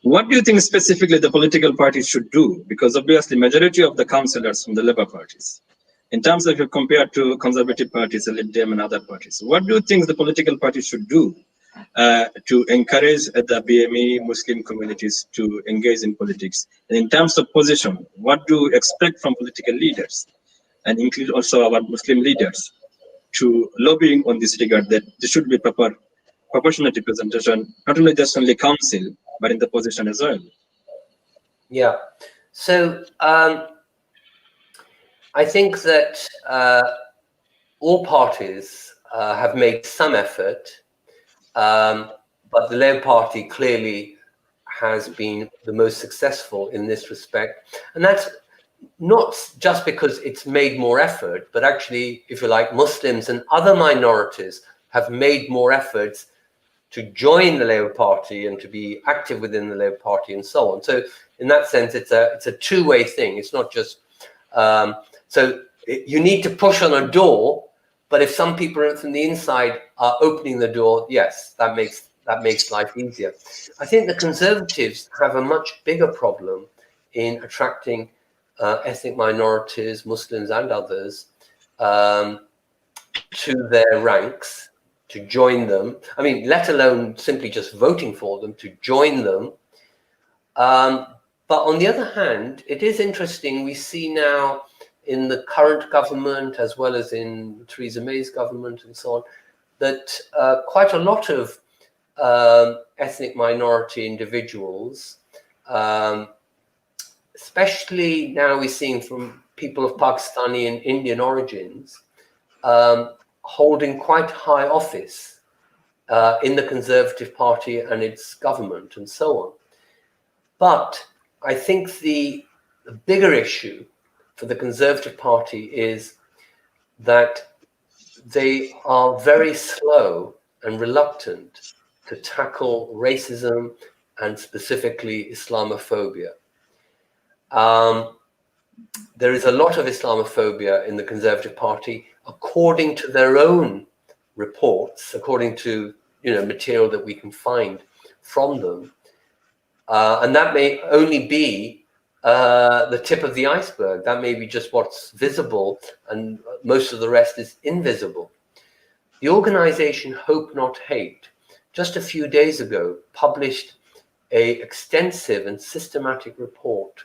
Speaker 1: What do you think specifically the political parties should do? Because obviously majority of the councillors from the Labour parties, in terms of if compared to Conservative parties, the Lib Dem and other parties, what do you think the political parties should do to encourage the BME Muslim communities to engage in politics? And in terms of position, what do you expect from political leaders, and include also our Muslim leaders, to lobbying on this regard, that there should be proper proportionate representation, not only just only council, but in the position as well?
Speaker 2: Yeah. So I think that all parties have made some effort, but the Labour Party clearly has been the most successful in this respect. And that's not just because it's made more effort, but actually, if you like, Muslims and other minorities have made more efforts to join the Labour Party and to be active within the Labour Party and so on. So in that sense, it's a two-way thing. It's not just, you need to push on a door, but if some people from the inside are opening the door, yes, that makes life easier. I think the Conservatives have a much bigger problem in attracting ethnic minorities, Muslims and others, to their ranks, to join them. I mean, let alone simply just voting for them, to join them. But on the other hand, it is interesting. We see now in the current government, as well as in Theresa May's government and so on, that quite a lot of ethnic minority individuals, especially now we're seeing from people of Pakistani and Indian origins, holding quite high office in the Conservative Party and its government and so on. But I think the bigger issue for the Conservative Party is that they are very slow and reluctant to tackle racism and specifically Islamophobia. There is a lot of Islamophobia in the Conservative Party, according to their own reports, according to material that we can find from them. And that may only be the tip of the iceberg. That may be just what's visible, and most of the rest is invisible. The organization Hope Not Hate, just a few days ago, published an extensive and systematic report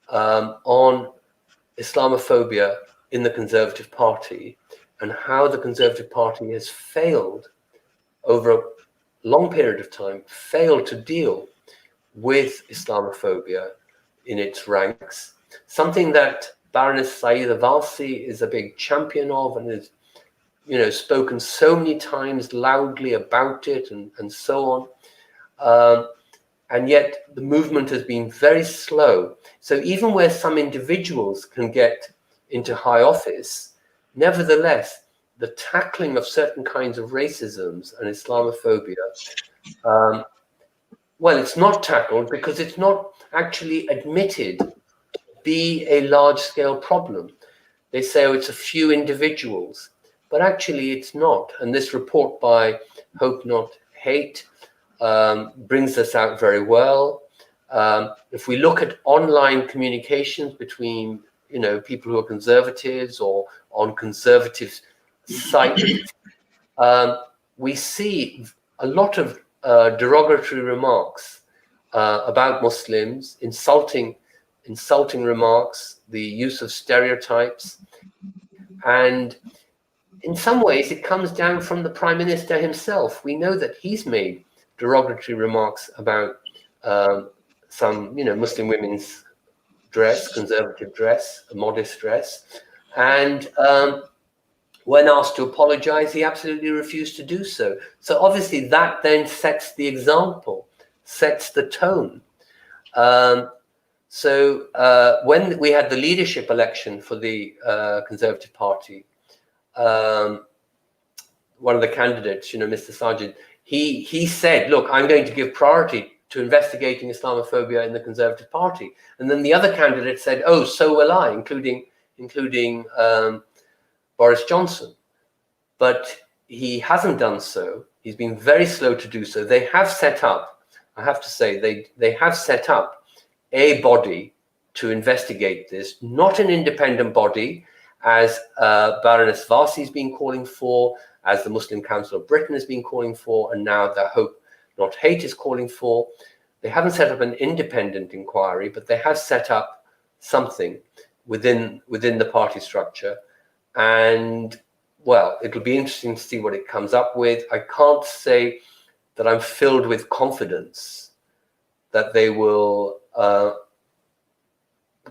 Speaker 2: on Islamophobia in the Conservative Party and how the Conservative Party has failed over a long period of time, failed to deal with Islamophobia in its ranks, something that Baroness Saeeda Valsi is a big champion of and has spoken so many times loudly about it and so on. And yet the movement has been very slow. So even where some individuals can get into high office, nevertheless, the tackling of certain kinds of racisms and Islamophobia, well, it's not tackled because it's not actually admitted to be a large-scale problem. They say, oh, it's a few individuals, but actually it's not. And this report by Hope Not Hate brings this out very well. If we look at online communications between people who are conservatives or on conservative sites, we see a lot of derogatory remarks about Muslims, insulting remarks, the use of stereotypes, and in some ways it comes down from the Prime Minister himself. We know that he's made derogatory remarks about some Muslim women's dress, conservative dress, modest dress, and when asked to apologize, he absolutely refused to do so. So obviously that then sets the example, sets the tone. So when we had the leadership election for the Conservative Party, one of the candidates, Mr. Sajid, he said, look, I'm going to give priority to investigating Islamophobia in the Conservative Party. And then the other candidate said, oh, so will I, including Boris Johnson. But he hasn't done so. He's been very slow to do so. They have set up, I have to say, they have set up a body to investigate this, not an independent body, as Baroness Varsi has been calling for, as the Muslim Council of Britain has been calling for, and now the Hope Not Hate is calling for. They haven't set up an independent inquiry, but they have set up something within the party structure. And, well, it'll be interesting to see what it comes up with. I can't say that I'm filled with confidence that they will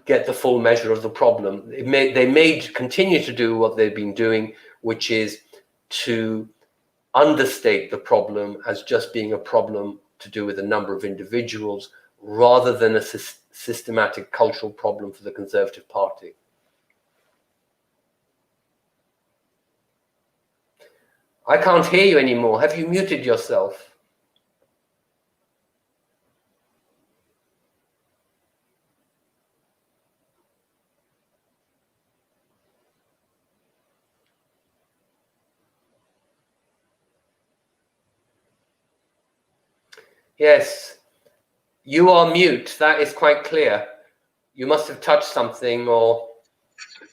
Speaker 2: get the full measure of the problem. They may continue to do what they've been doing, which is to understate the problem as just being a problem to do with a number of individuals, rather than a systematic cultural problem for the Conservative Party. I can't hear you anymore. Have you muted yourself? Yes, you are mute. That is quite clear. You must have touched something or...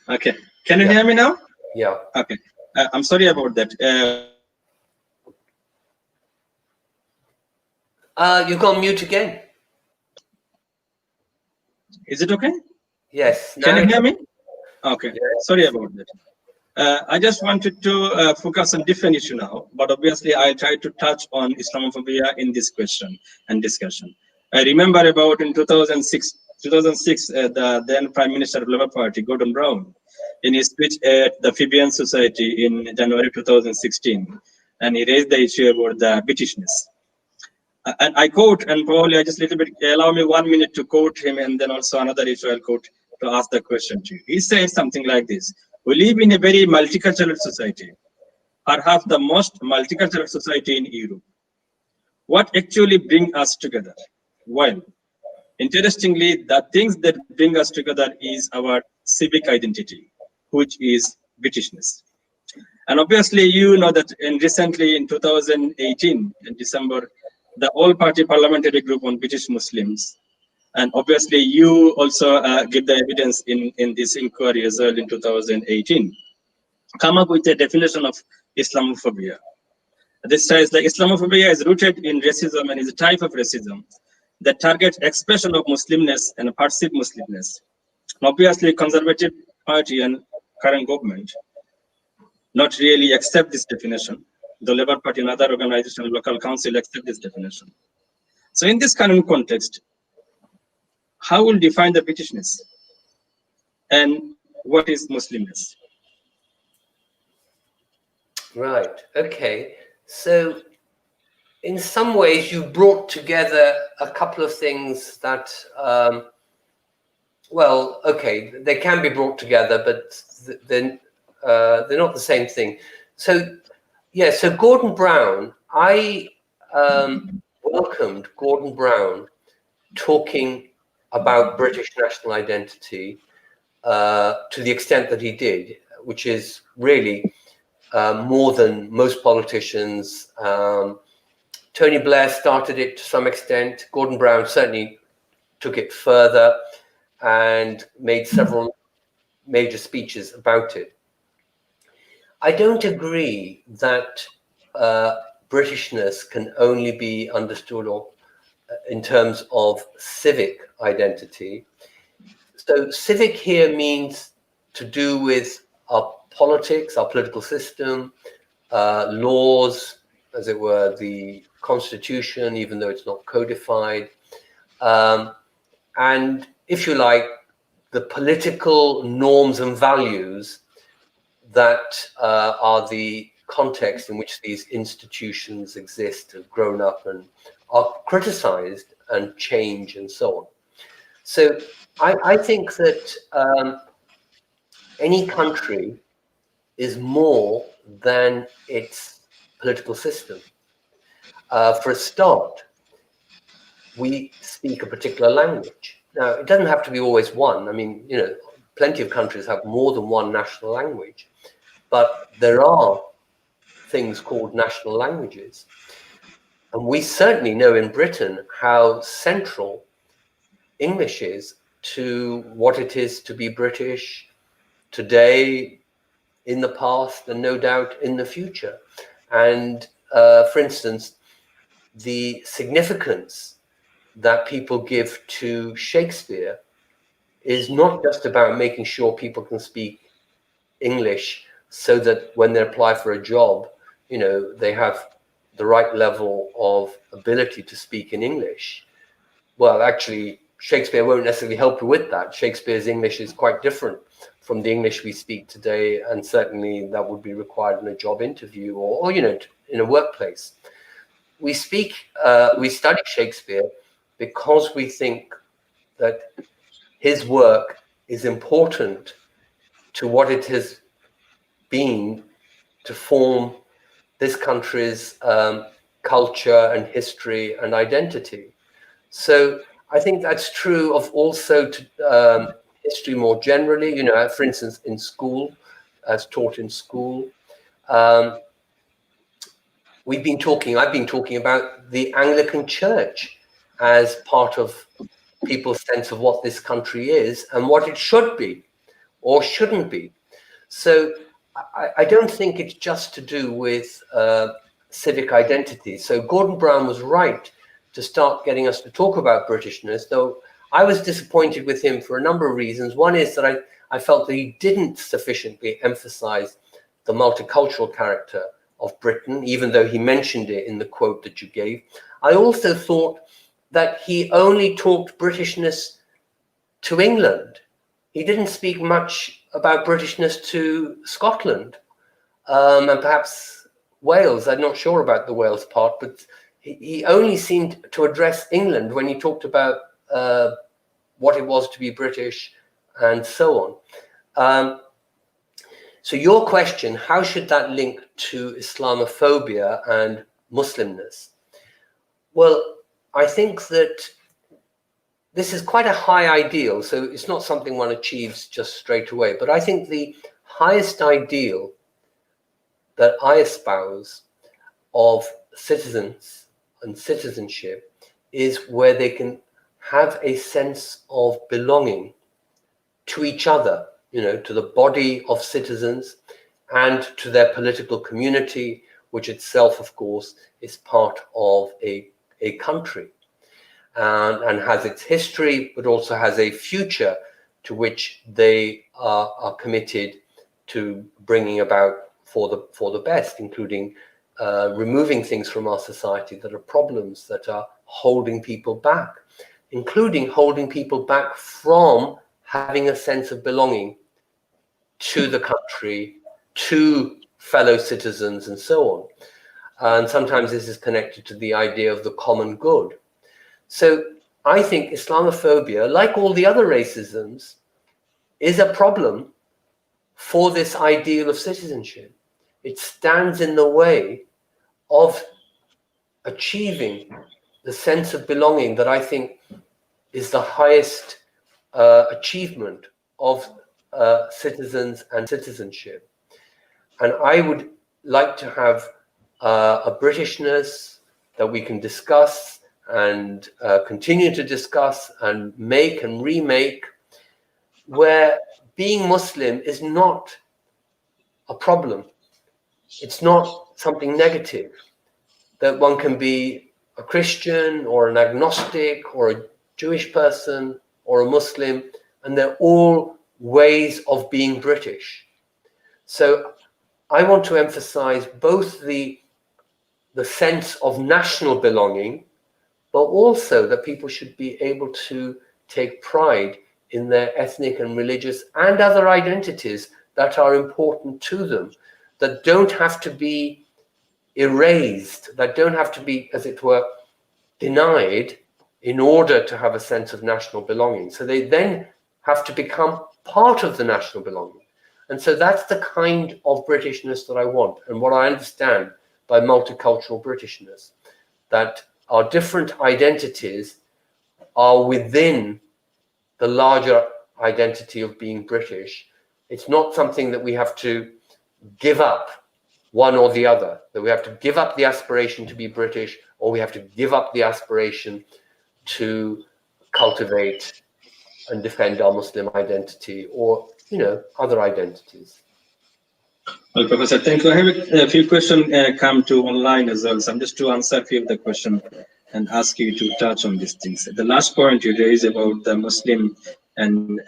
Speaker 1: Okay. Can you hear me now?
Speaker 2: Yeah.
Speaker 1: Okay. I'm sorry about that.
Speaker 2: You've gone mute again.
Speaker 1: Is it okay?
Speaker 2: Yes.
Speaker 1: Can you
Speaker 2: now-
Speaker 1: hear me? Okay.
Speaker 2: Yes.
Speaker 1: Sorry about that. I just wanted to focus on different issue now, but obviously I try to touch on Islamophobia in this question and discussion. I remember about in 2006, the then Prime Minister of Labour Party, Gordon Brown, in his speech at the Fabian Society in January 2016, and he raised the issue about the Britishness. And I quote, and probably I just little bit, allow me 1 minute to quote him, and then also another issue I'll quote to ask the question to you. He says something like this: we live in a very multicultural society, perhaps the most multicultural society in Europe. What actually brings us together? Well, interestingly, the things that bring us together is our civic identity, which is Britishness. And obviously, you know that recently in 2018, in December, the all-party parliamentary group on British Muslims, and obviously you also give the evidence in this inquiry as well in 2018, come up with a definition of Islamophobia. This says that Islamophobia is rooted in racism and is a type of racism that targets expression of Muslimness and perceived Muslimness. And obviously, Conservative Party and current government not really accept this definition. The Labour Party and other organizations, local council accept this definition. So in this current context, how will define the Britishness and what is Muslimness?
Speaker 2: Right. Okay. So in some ways you brought together a couple of things that, well, okay, they can be brought together, but then they're not the same thing. So, yeah, so Gordon Brown, I welcomed Gordon Brown talking about British national identity to the extent that he did, which is really more than most politicians. Tony Blair started it to some extent. Gordon Brown certainly took it further and made several major speeches about it. I don't agree that Britishness can only be understood in terms of civic identity. So civic here means to do with our politics, our political system, laws, as it were, the constitution, even though it's not codified. And if you like, the political norms and values that are the context in which these institutions exist, have grown up and are criticized and change and so on. So I think that any country is more than its political system. For a start, we speak a particular language. Now, it doesn't have to be always one. I mean, you know, plenty of countries have more than one national language, but there are things called national languages. And we certainly know in Britain how central English is to what it is to be British today, in the past, and no doubt in the future. And for instance, the significance that people give to Shakespeare is not just about making sure people can speak English so that when they apply for a job, you know, they have the right level of ability to speak in English. Well, actually, Shakespeare won't necessarily help you with that. Shakespeare's English is quite different from the English we speak today, and certainly that would be required in a job interview or you know, in a workplace. We study Shakespeare because we think that his work is important to what it has been to form this country's culture and history and identity. So I think that's true of also to, history more generally, you know, for instance, in school, as taught in school. I've been talking about the Anglican Church as part of people's sense of what this country is and what it should be or shouldn't be. So I don't think it's just to do with civic identity. So Gordon Brown was right to start getting us to talk about Britishness, though I was disappointed with him for a number of reasons. One is that I felt that he didn't sufficiently emphasize the multicultural character of Britain, even though he mentioned it in the quote that you gave. I also thought that he only talked Britishness to England. He didn't speak much about Britishness to Scotland, and perhaps Wales. I'm not sure about the Wales part, but he only seemed to address England when he talked about what it was to be British and so on. So your question, how should that link to Islamophobia and Muslimness? Well, I think that this is quite a high ideal, so it's not something one achieves just straight away. But I think the highest ideal that I espouse of citizens and citizenship is where they can have a sense of belonging to each other, to the body of citizens and to their political community, which itself, of course, is part of a country and has its history, but also has a future to which they are committed to bringing about for the best, including removing things from our society that are problems that are holding people back, including holding people back from having a sense of belonging to the country, to fellow citizens, and so on. And sometimes this is connected to the idea of the common good. So I think Islamophobia, like all the other racisms, is a problem for this ideal of citizenship. It stands in the way of achieving the sense of belonging that I think is the highest achievement of citizens and citizenship. And I would like to have a Britishness that we can discuss and continue to discuss and make and remake, where being Muslim is not a problem. It's not something negative, that one can be a Christian or an agnostic or a Jewish person or a Muslim, and they're all ways of being British. So I want to emphasize both the sense of national belonging, but also that people should be able to take pride in their ethnic and religious and other identities that are important to them, that don't have to be erased, that don't have to be, as it were, denied in order to have a sense of national belonging. So they then have to become part of the national belonging. And so that's the kind of Britishness that I want, and what I understand by multicultural Britishness, that our different identities are within the larger identity of being British. It's not something that we have to give up one or the other, that we have to give up the aspiration to be British, or we have to give up the aspiration to cultivate and defend our Muslim identity, or other identities.
Speaker 1: Well, Professor, thank you. I have a few questions come to online as well, so I'm just to answer a few of the questions and ask you to touch on these things. The last point you raised about the Muslim and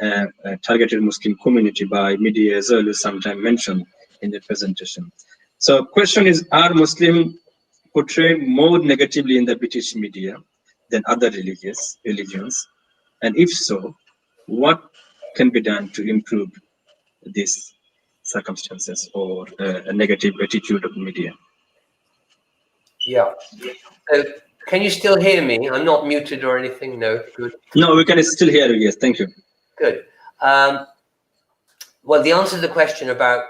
Speaker 1: targeted Muslim community by media as well is sometimes mentioned in the presentation. So question is, are Muslims portrayed more negatively in the British media than other religions? And if so, what can be done to improve these circumstances or a negative attitude of media?
Speaker 2: Yeah. Can you still hear me? I'm not muted or anything. No. Good.
Speaker 1: No, we can still hear you. Yes, thank you.
Speaker 2: Good. Well, the answer to the question about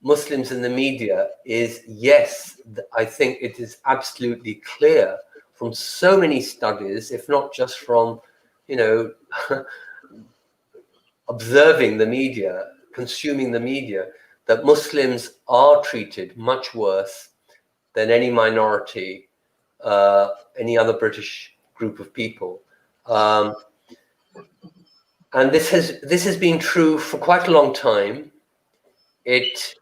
Speaker 2: Muslims in the media is yes. I think it is absolutely clear from so many studies, if not just from, observing the media, consuming the media, that Muslims are treated much worse than any minority, any other British group of people. And this has been true for quite a long time. It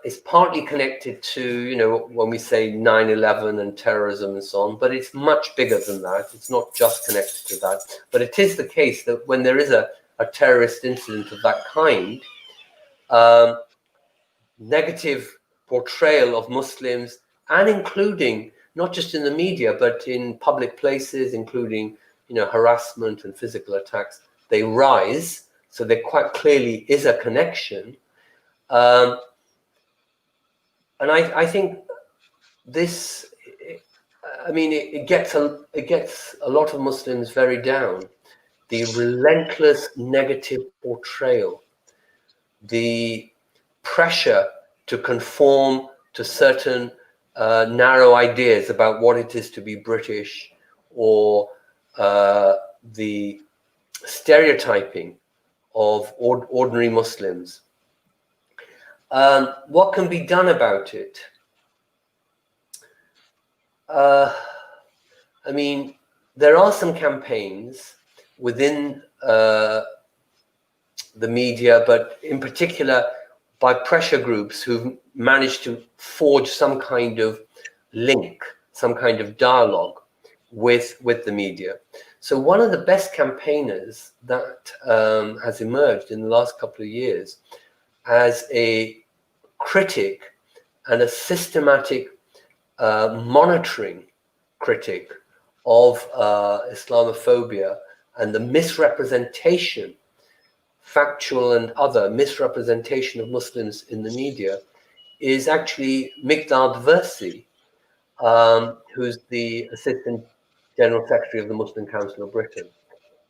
Speaker 2: is partly connected to, when we say 9/11 and terrorism and so on, but it's much bigger than that. It's not just connected to that. But it is the case that when there is a terrorist incident of that kind, negative portrayal of Muslims, and including not just in the media, but in public places, including, harassment and physical attacks, they rise. So there quite clearly is a connection. And I think this, it gets a lot of Muslims very down. The relentless negative portrayal, the pressure to conform to certain narrow ideas about what it is to be British, or the stereotyping of ordinary Muslims. What can be done about it? There are some campaigns within the media, but in particular by pressure groups who've managed to forge some kind of link, some kind of dialogue with the media. So one of the best campaigners that has emerged in the last couple of years as a critic and a systematic monitoring critic of Islamophobia and the misrepresentation, factual and other misrepresentation of Muslims in the media, is actually Miqdad Versi, who's the Assistant General Secretary of the Muslim Council of Britain.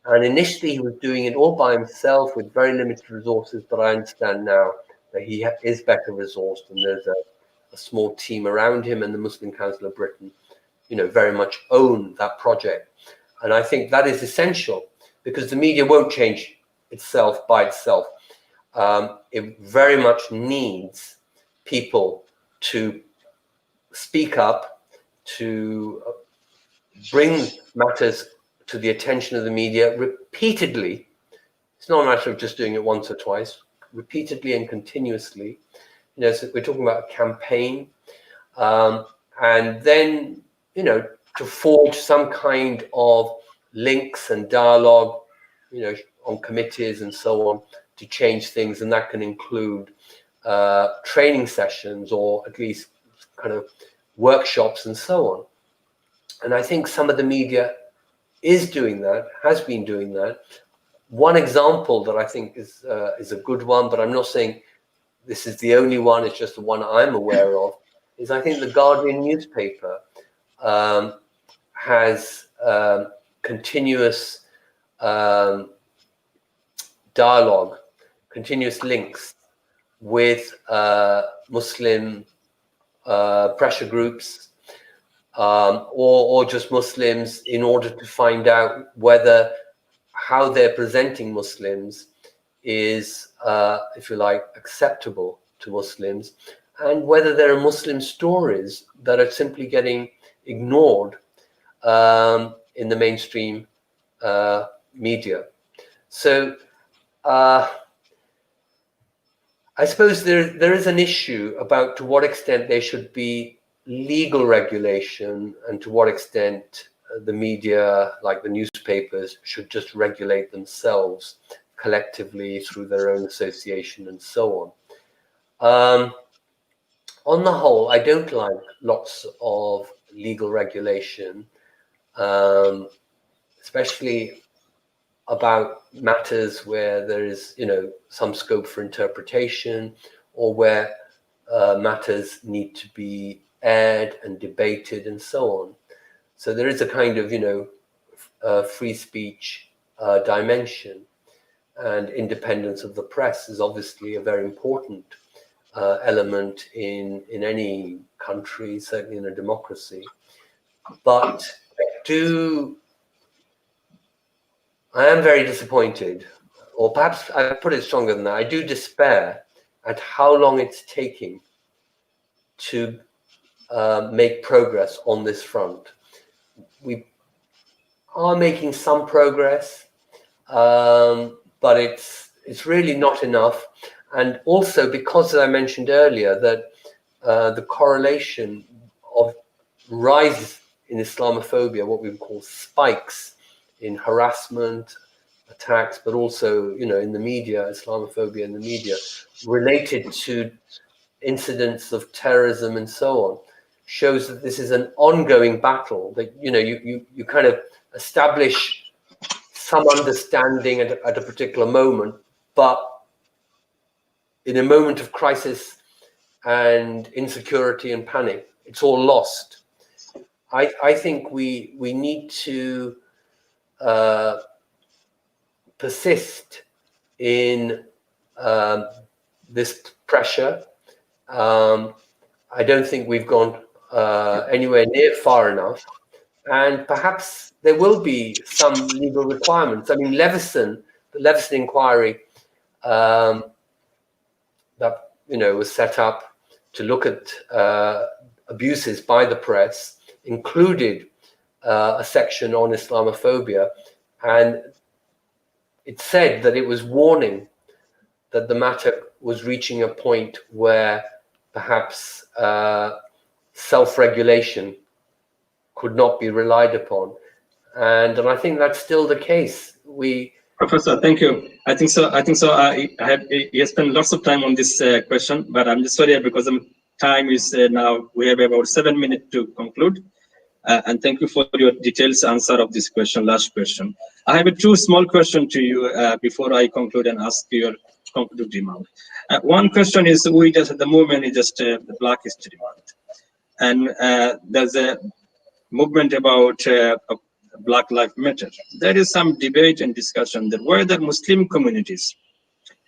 Speaker 2: And initially he was doing it all by himself with very limited resources, but I understand now that he is better resourced, and there's a small team around him, and the Muslim Council of Britain, very much own that project. And I think that is essential, because the media won't change itself by itself. It very much needs people to speak up, to bring matters to the attention of the media repeatedly. It's not a matter of just doing it once or twice, repeatedly and continuously. So we're talking about a campaign, and then, to forge some kind of links and dialogue, on committees and so on, to change things. And that can include training sessions, or at least kind of workshops and so on. And I think some of the media is doing that, has been doing that. One example that I think is a good one, but I'm not saying this is the only one, it's just the one I'm aware of, is I think the Guardian newspaper has continuous dialogue, continuous links with Muslim pressure groups, or just Muslims, in order to find out whether how they're presenting Muslims is, if you like, acceptable to Muslims, and whether there are Muslim stories that are simply getting ignored in the mainstream media. So I suppose there is an issue about to what extent there should be legal regulation, and to what extent the media, like the newspapers, should just regulate themselves collectively through their own association and so on. On the whole, I don't like lots of legal regulation, especially about matters where there is, some scope for interpretation, or where matters need to be aired and debated and so on. So there is a kind of, free speech dimension, and independence of the press is obviously a very important element in any country, certainly in a democracy. But I am very disappointed, or perhaps I put it stronger than that, I do despair at how long it's taking to make progress on this front. We are making some progress, but it's really not enough. And also because, as I mentioned earlier, that the correlation of rise in Islamophobia, what we would call spikes in harassment, attacks, but also, you know, in the media, Islamophobia in the media, related to incidents of terrorism and so on, shows that this is an ongoing battle, that, you know, you kind of establish some understanding at a particular moment, but in a moment of crisis and insecurity and panic, it's all lost. I think we need to persist in this pressure. I don't think we've gone anywhere near far enough, and perhaps there will be some legal requirements. I mean, the Leveson inquiry that, you know, was set up to look at abuses by the press included a section on Islamophobia, and it said that it was warning that the matter was reaching a point where perhaps self-regulation could not be relied upon, and I think that's still the case.
Speaker 1: Professor, thank you. I think so. You spent lots of time on this question, but I'm just sorry because the time is now. We have about 7 minutes to conclude. And thank you for your detailed answer of this question, last question. I have two small questions to you before I conclude and ask your concluding remark. One question is, we just at the moment is just the Black History Month, and there's a movement about Black Lives Matter. There is some debate and discussion that whether Muslim communities,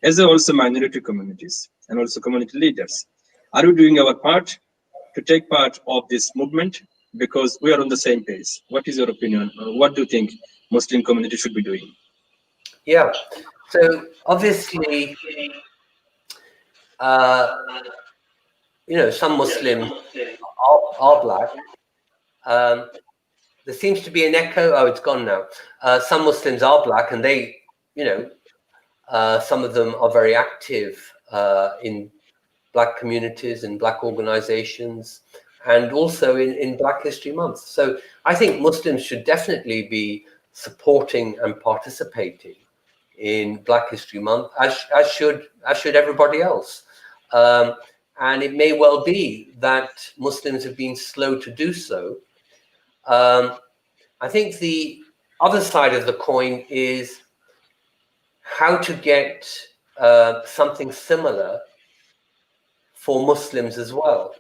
Speaker 1: as also minority communities and also community leaders, are we doing our part to take part of this movement? Because we are on the same page. What is your opinion? What do you think Muslim community should be doing?
Speaker 2: Yeah, so obviously, you know, some Muslims are Black. There seems to be an echo. Oh, it's gone now. Some Muslims are Black, and they, you know, some of them are very active in Black communities and Black organizations, and also in Black History Month. So I think Muslims should definitely be supporting and participating in Black History Month, as should everybody else. And it may well be that Muslims have been slow to do so. I think the other side of the coin is how to get something similar for Muslims as well.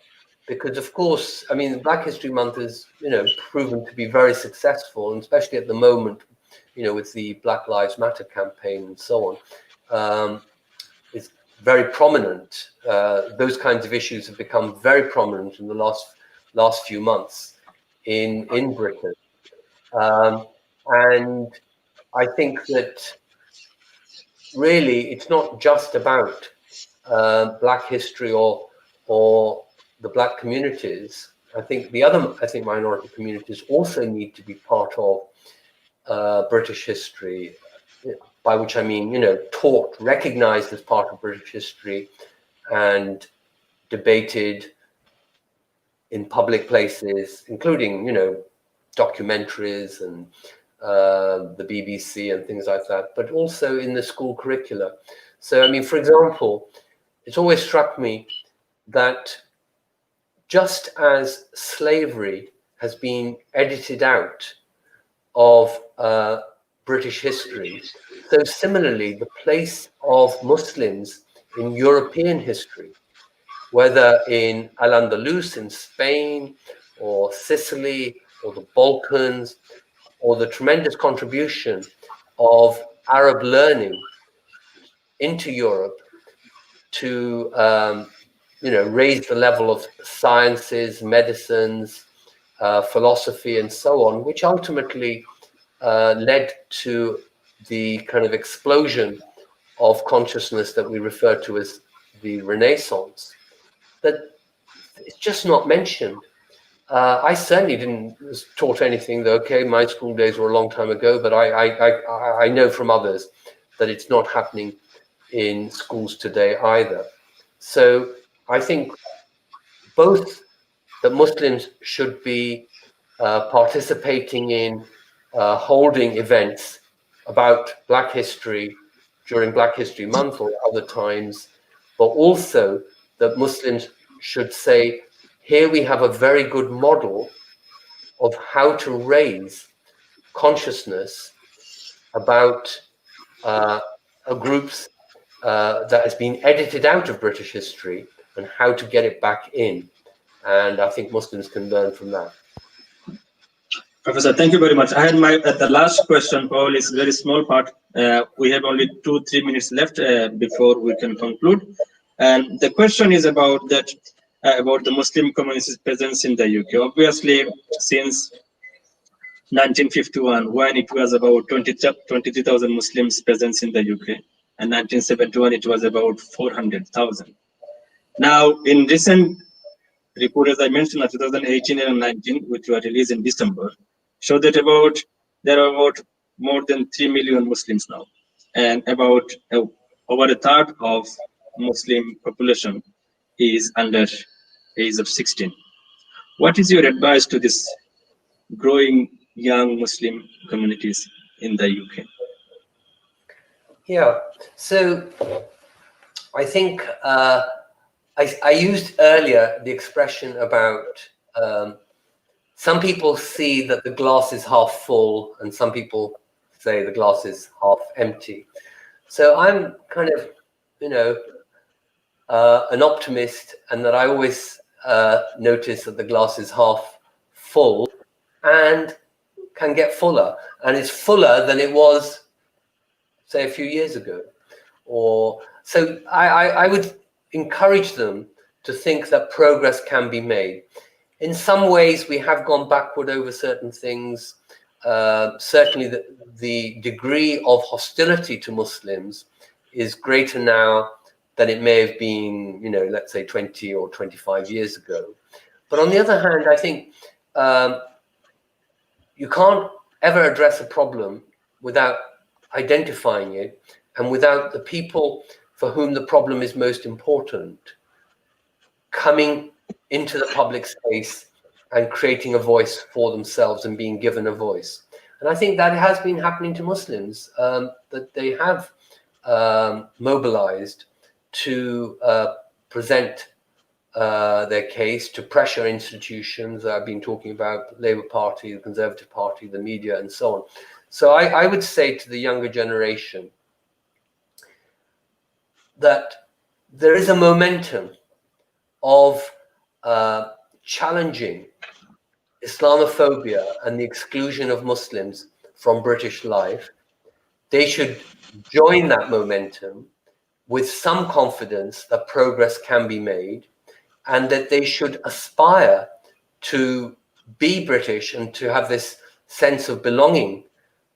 Speaker 2: Because, of course, I mean, Black History Month is, you know, proven to be very successful, and especially at the moment, you know, with the Black Lives Matter campaign and so on, it's very prominent. Those kinds of issues have become very prominent in the last few months in Britain. And I think that really it's not just about Black history or the Black communities. I think minority communities also need to be part of British history, by which I mean, you know, taught, recognized as part of British history, and debated in public places, including, you know, documentaries and the BBC and things like that, but also in the school curricula. So, I mean, for example, it's always struck me that just as slavery has been edited out of British history, so similarly, the place of Muslims in European history, whether in Al-Andalus in Spain or Sicily or the Balkans, or the tremendous contribution of Arab learning into Europe to you know, raise the level of sciences, medicines, philosophy, and so on, which ultimately led to the kind of explosion of consciousness that we refer to as the Renaissance, that it's just not mentioned. I certainly didn't taught anything, though. Okay, my school days were a long time ago, but I know from others that it's not happening in schools today either. So I think both that Muslims should be participating in holding events about Black history during Black History Month or other times, but also that Muslims should say, here we have a very good model of how to raise consciousness about a group's that has been edited out of British history and how to get it back in. And I think Muslims can learn from that.
Speaker 1: Professor, thank you very much. I had the last question, Paul, is a very small part. We have only 2-3 minutes left before we can conclude. And the question is about that, about the Muslim community's presence in the UK. Obviously, since 1951, when it was about 23,000 Muslims present in the UK, and 1971, it was about 400,000. Now, in recent report, as I mentioned, 2018 and 19, which were released in December, show that there are about more than 3 million Muslims now, and about over a third of Muslim population is under age of 16. What is your advice to this growing young Muslim communities in the UK?
Speaker 2: Yeah, so I think I used earlier the expression about some people see that the glass is half full and some people say the glass is half empty. So I'm kind of, an optimist, and that I always notice that the glass is half full and can get fuller, and it's fuller than it was, say, a few years ago. Or so I would encourage them to think that progress can be made. In some ways, we have gone backward over certain things. Certainly, the degree of hostility to Muslims is greater now than it may have been, let's say 20 or 25 years ago. But on the other hand, I think you can't ever address a problem without identifying it and without the people for whom the problem is most important coming into the public space and creating a voice for themselves and being given a voice. And I think that has been happening to Muslims, that they have mobilized to present their case, to pressure institutions. I've been talking about the Labour Party, the Conservative Party, the media, and so on. So I would say to the younger generation that there is a momentum of challenging Islamophobia and the exclusion of Muslims from British life. They should join that momentum with some confidence that progress can be made, and that they should aspire to be British and to have this sense of belonging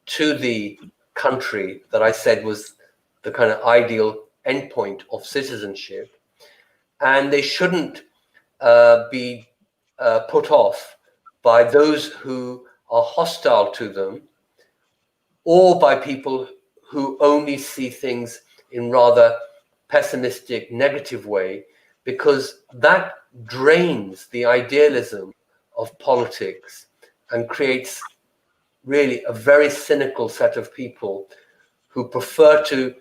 Speaker 2: to the country that I said was the kind of ideal endpoint of citizenship. And they shouldn't be put off by those who are hostile to them, or by people who only see things in rather pessimistic, negative way, because that drains the idealism of politics and creates really a very cynical set of people who prefer to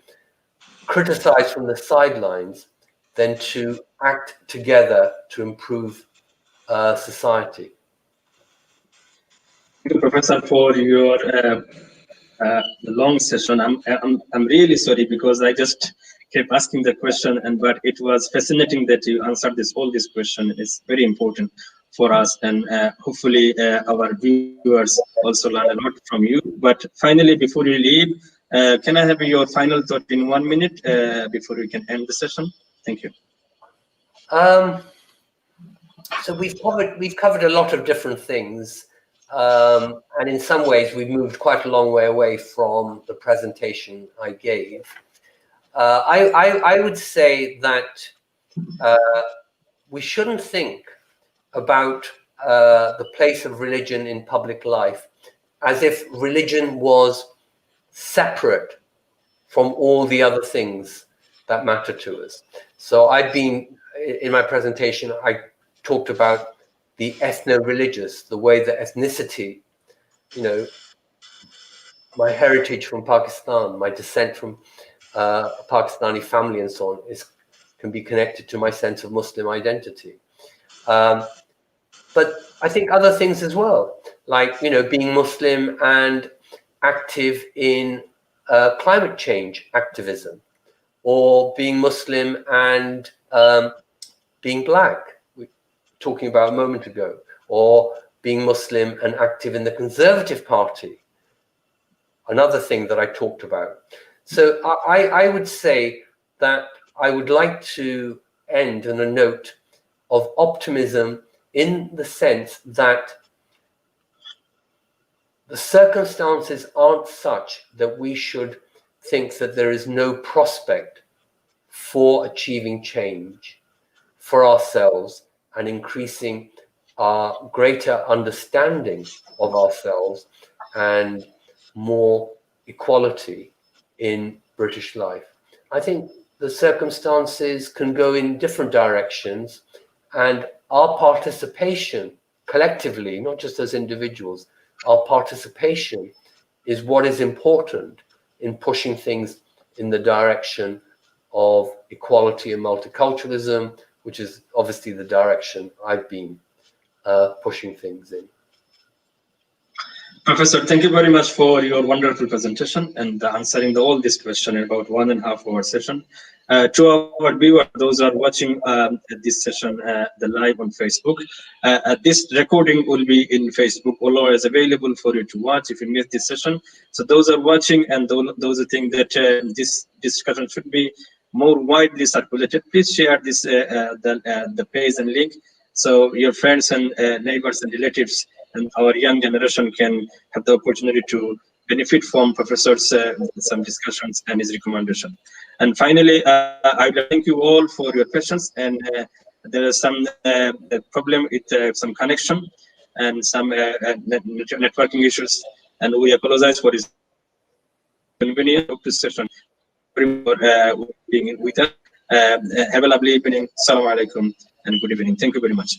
Speaker 2: criticize from the sidelines than to act together to improve society.
Speaker 1: Thank you, Professor, for your long session. I'm really sorry because I just kept asking the question, but it was fascinating that you answered all this question. It's very important for us, and hopefully our viewers also learn a lot from you. But finally, before you leave, can I have your final thought in 1 minute before we can end the session? Thank you.
Speaker 2: So we've covered a lot of different things, and in some ways we've moved quite a long way away from the presentation I gave. I would say that we shouldn't think about the place of religion in public life as if religion was separate from all the other things that matter to us. So in my presentation, I talked about the ethno-religious, the way that ethnicity, you know, my heritage from Pakistan, my descent from a Pakistani family and so on can be connected to my sense of Muslim identity. But I think other things as well, like, you know, being Muslim and active in climate change activism, or being Muslim and being black, we were talking about a moment ago, or being Muslim and active in the Conservative Party, another thing that I talked about. So I would say that I would like to end on a note of optimism, in the sense that the circumstances aren't such that we should think that there is no prospect for achieving change for ourselves and increasing our greater understanding of ourselves and more equality in British life. I think the circumstances can go in different directions, and our participation collectively, not just as individuals, our participation is what is important in pushing things in the direction of equality and multiculturalism, which is obviously the direction I've been pushing things in.
Speaker 1: Professor, thank you very much for your wonderful presentation and answering all these questions in about 1.5 hour session. To our viewers, those who are watching this session, the live on Facebook, this recording will be in Facebook, although it's available for you to watch if you missed this session. So those are watching and those who think that this discussion should be more widely circulated, please share this the page and link, so your friends and neighbors and relatives and our young generation can have the opportunity to benefit from Professor's some discussions and his recommendation. And finally, I would thank you all for your questions. And there is some problem with some connection and some networking issues, and we apologize for this inconvenience of this session. For being with us. Have a lovely evening. Assalamu alaikum and good evening. Thank you very much.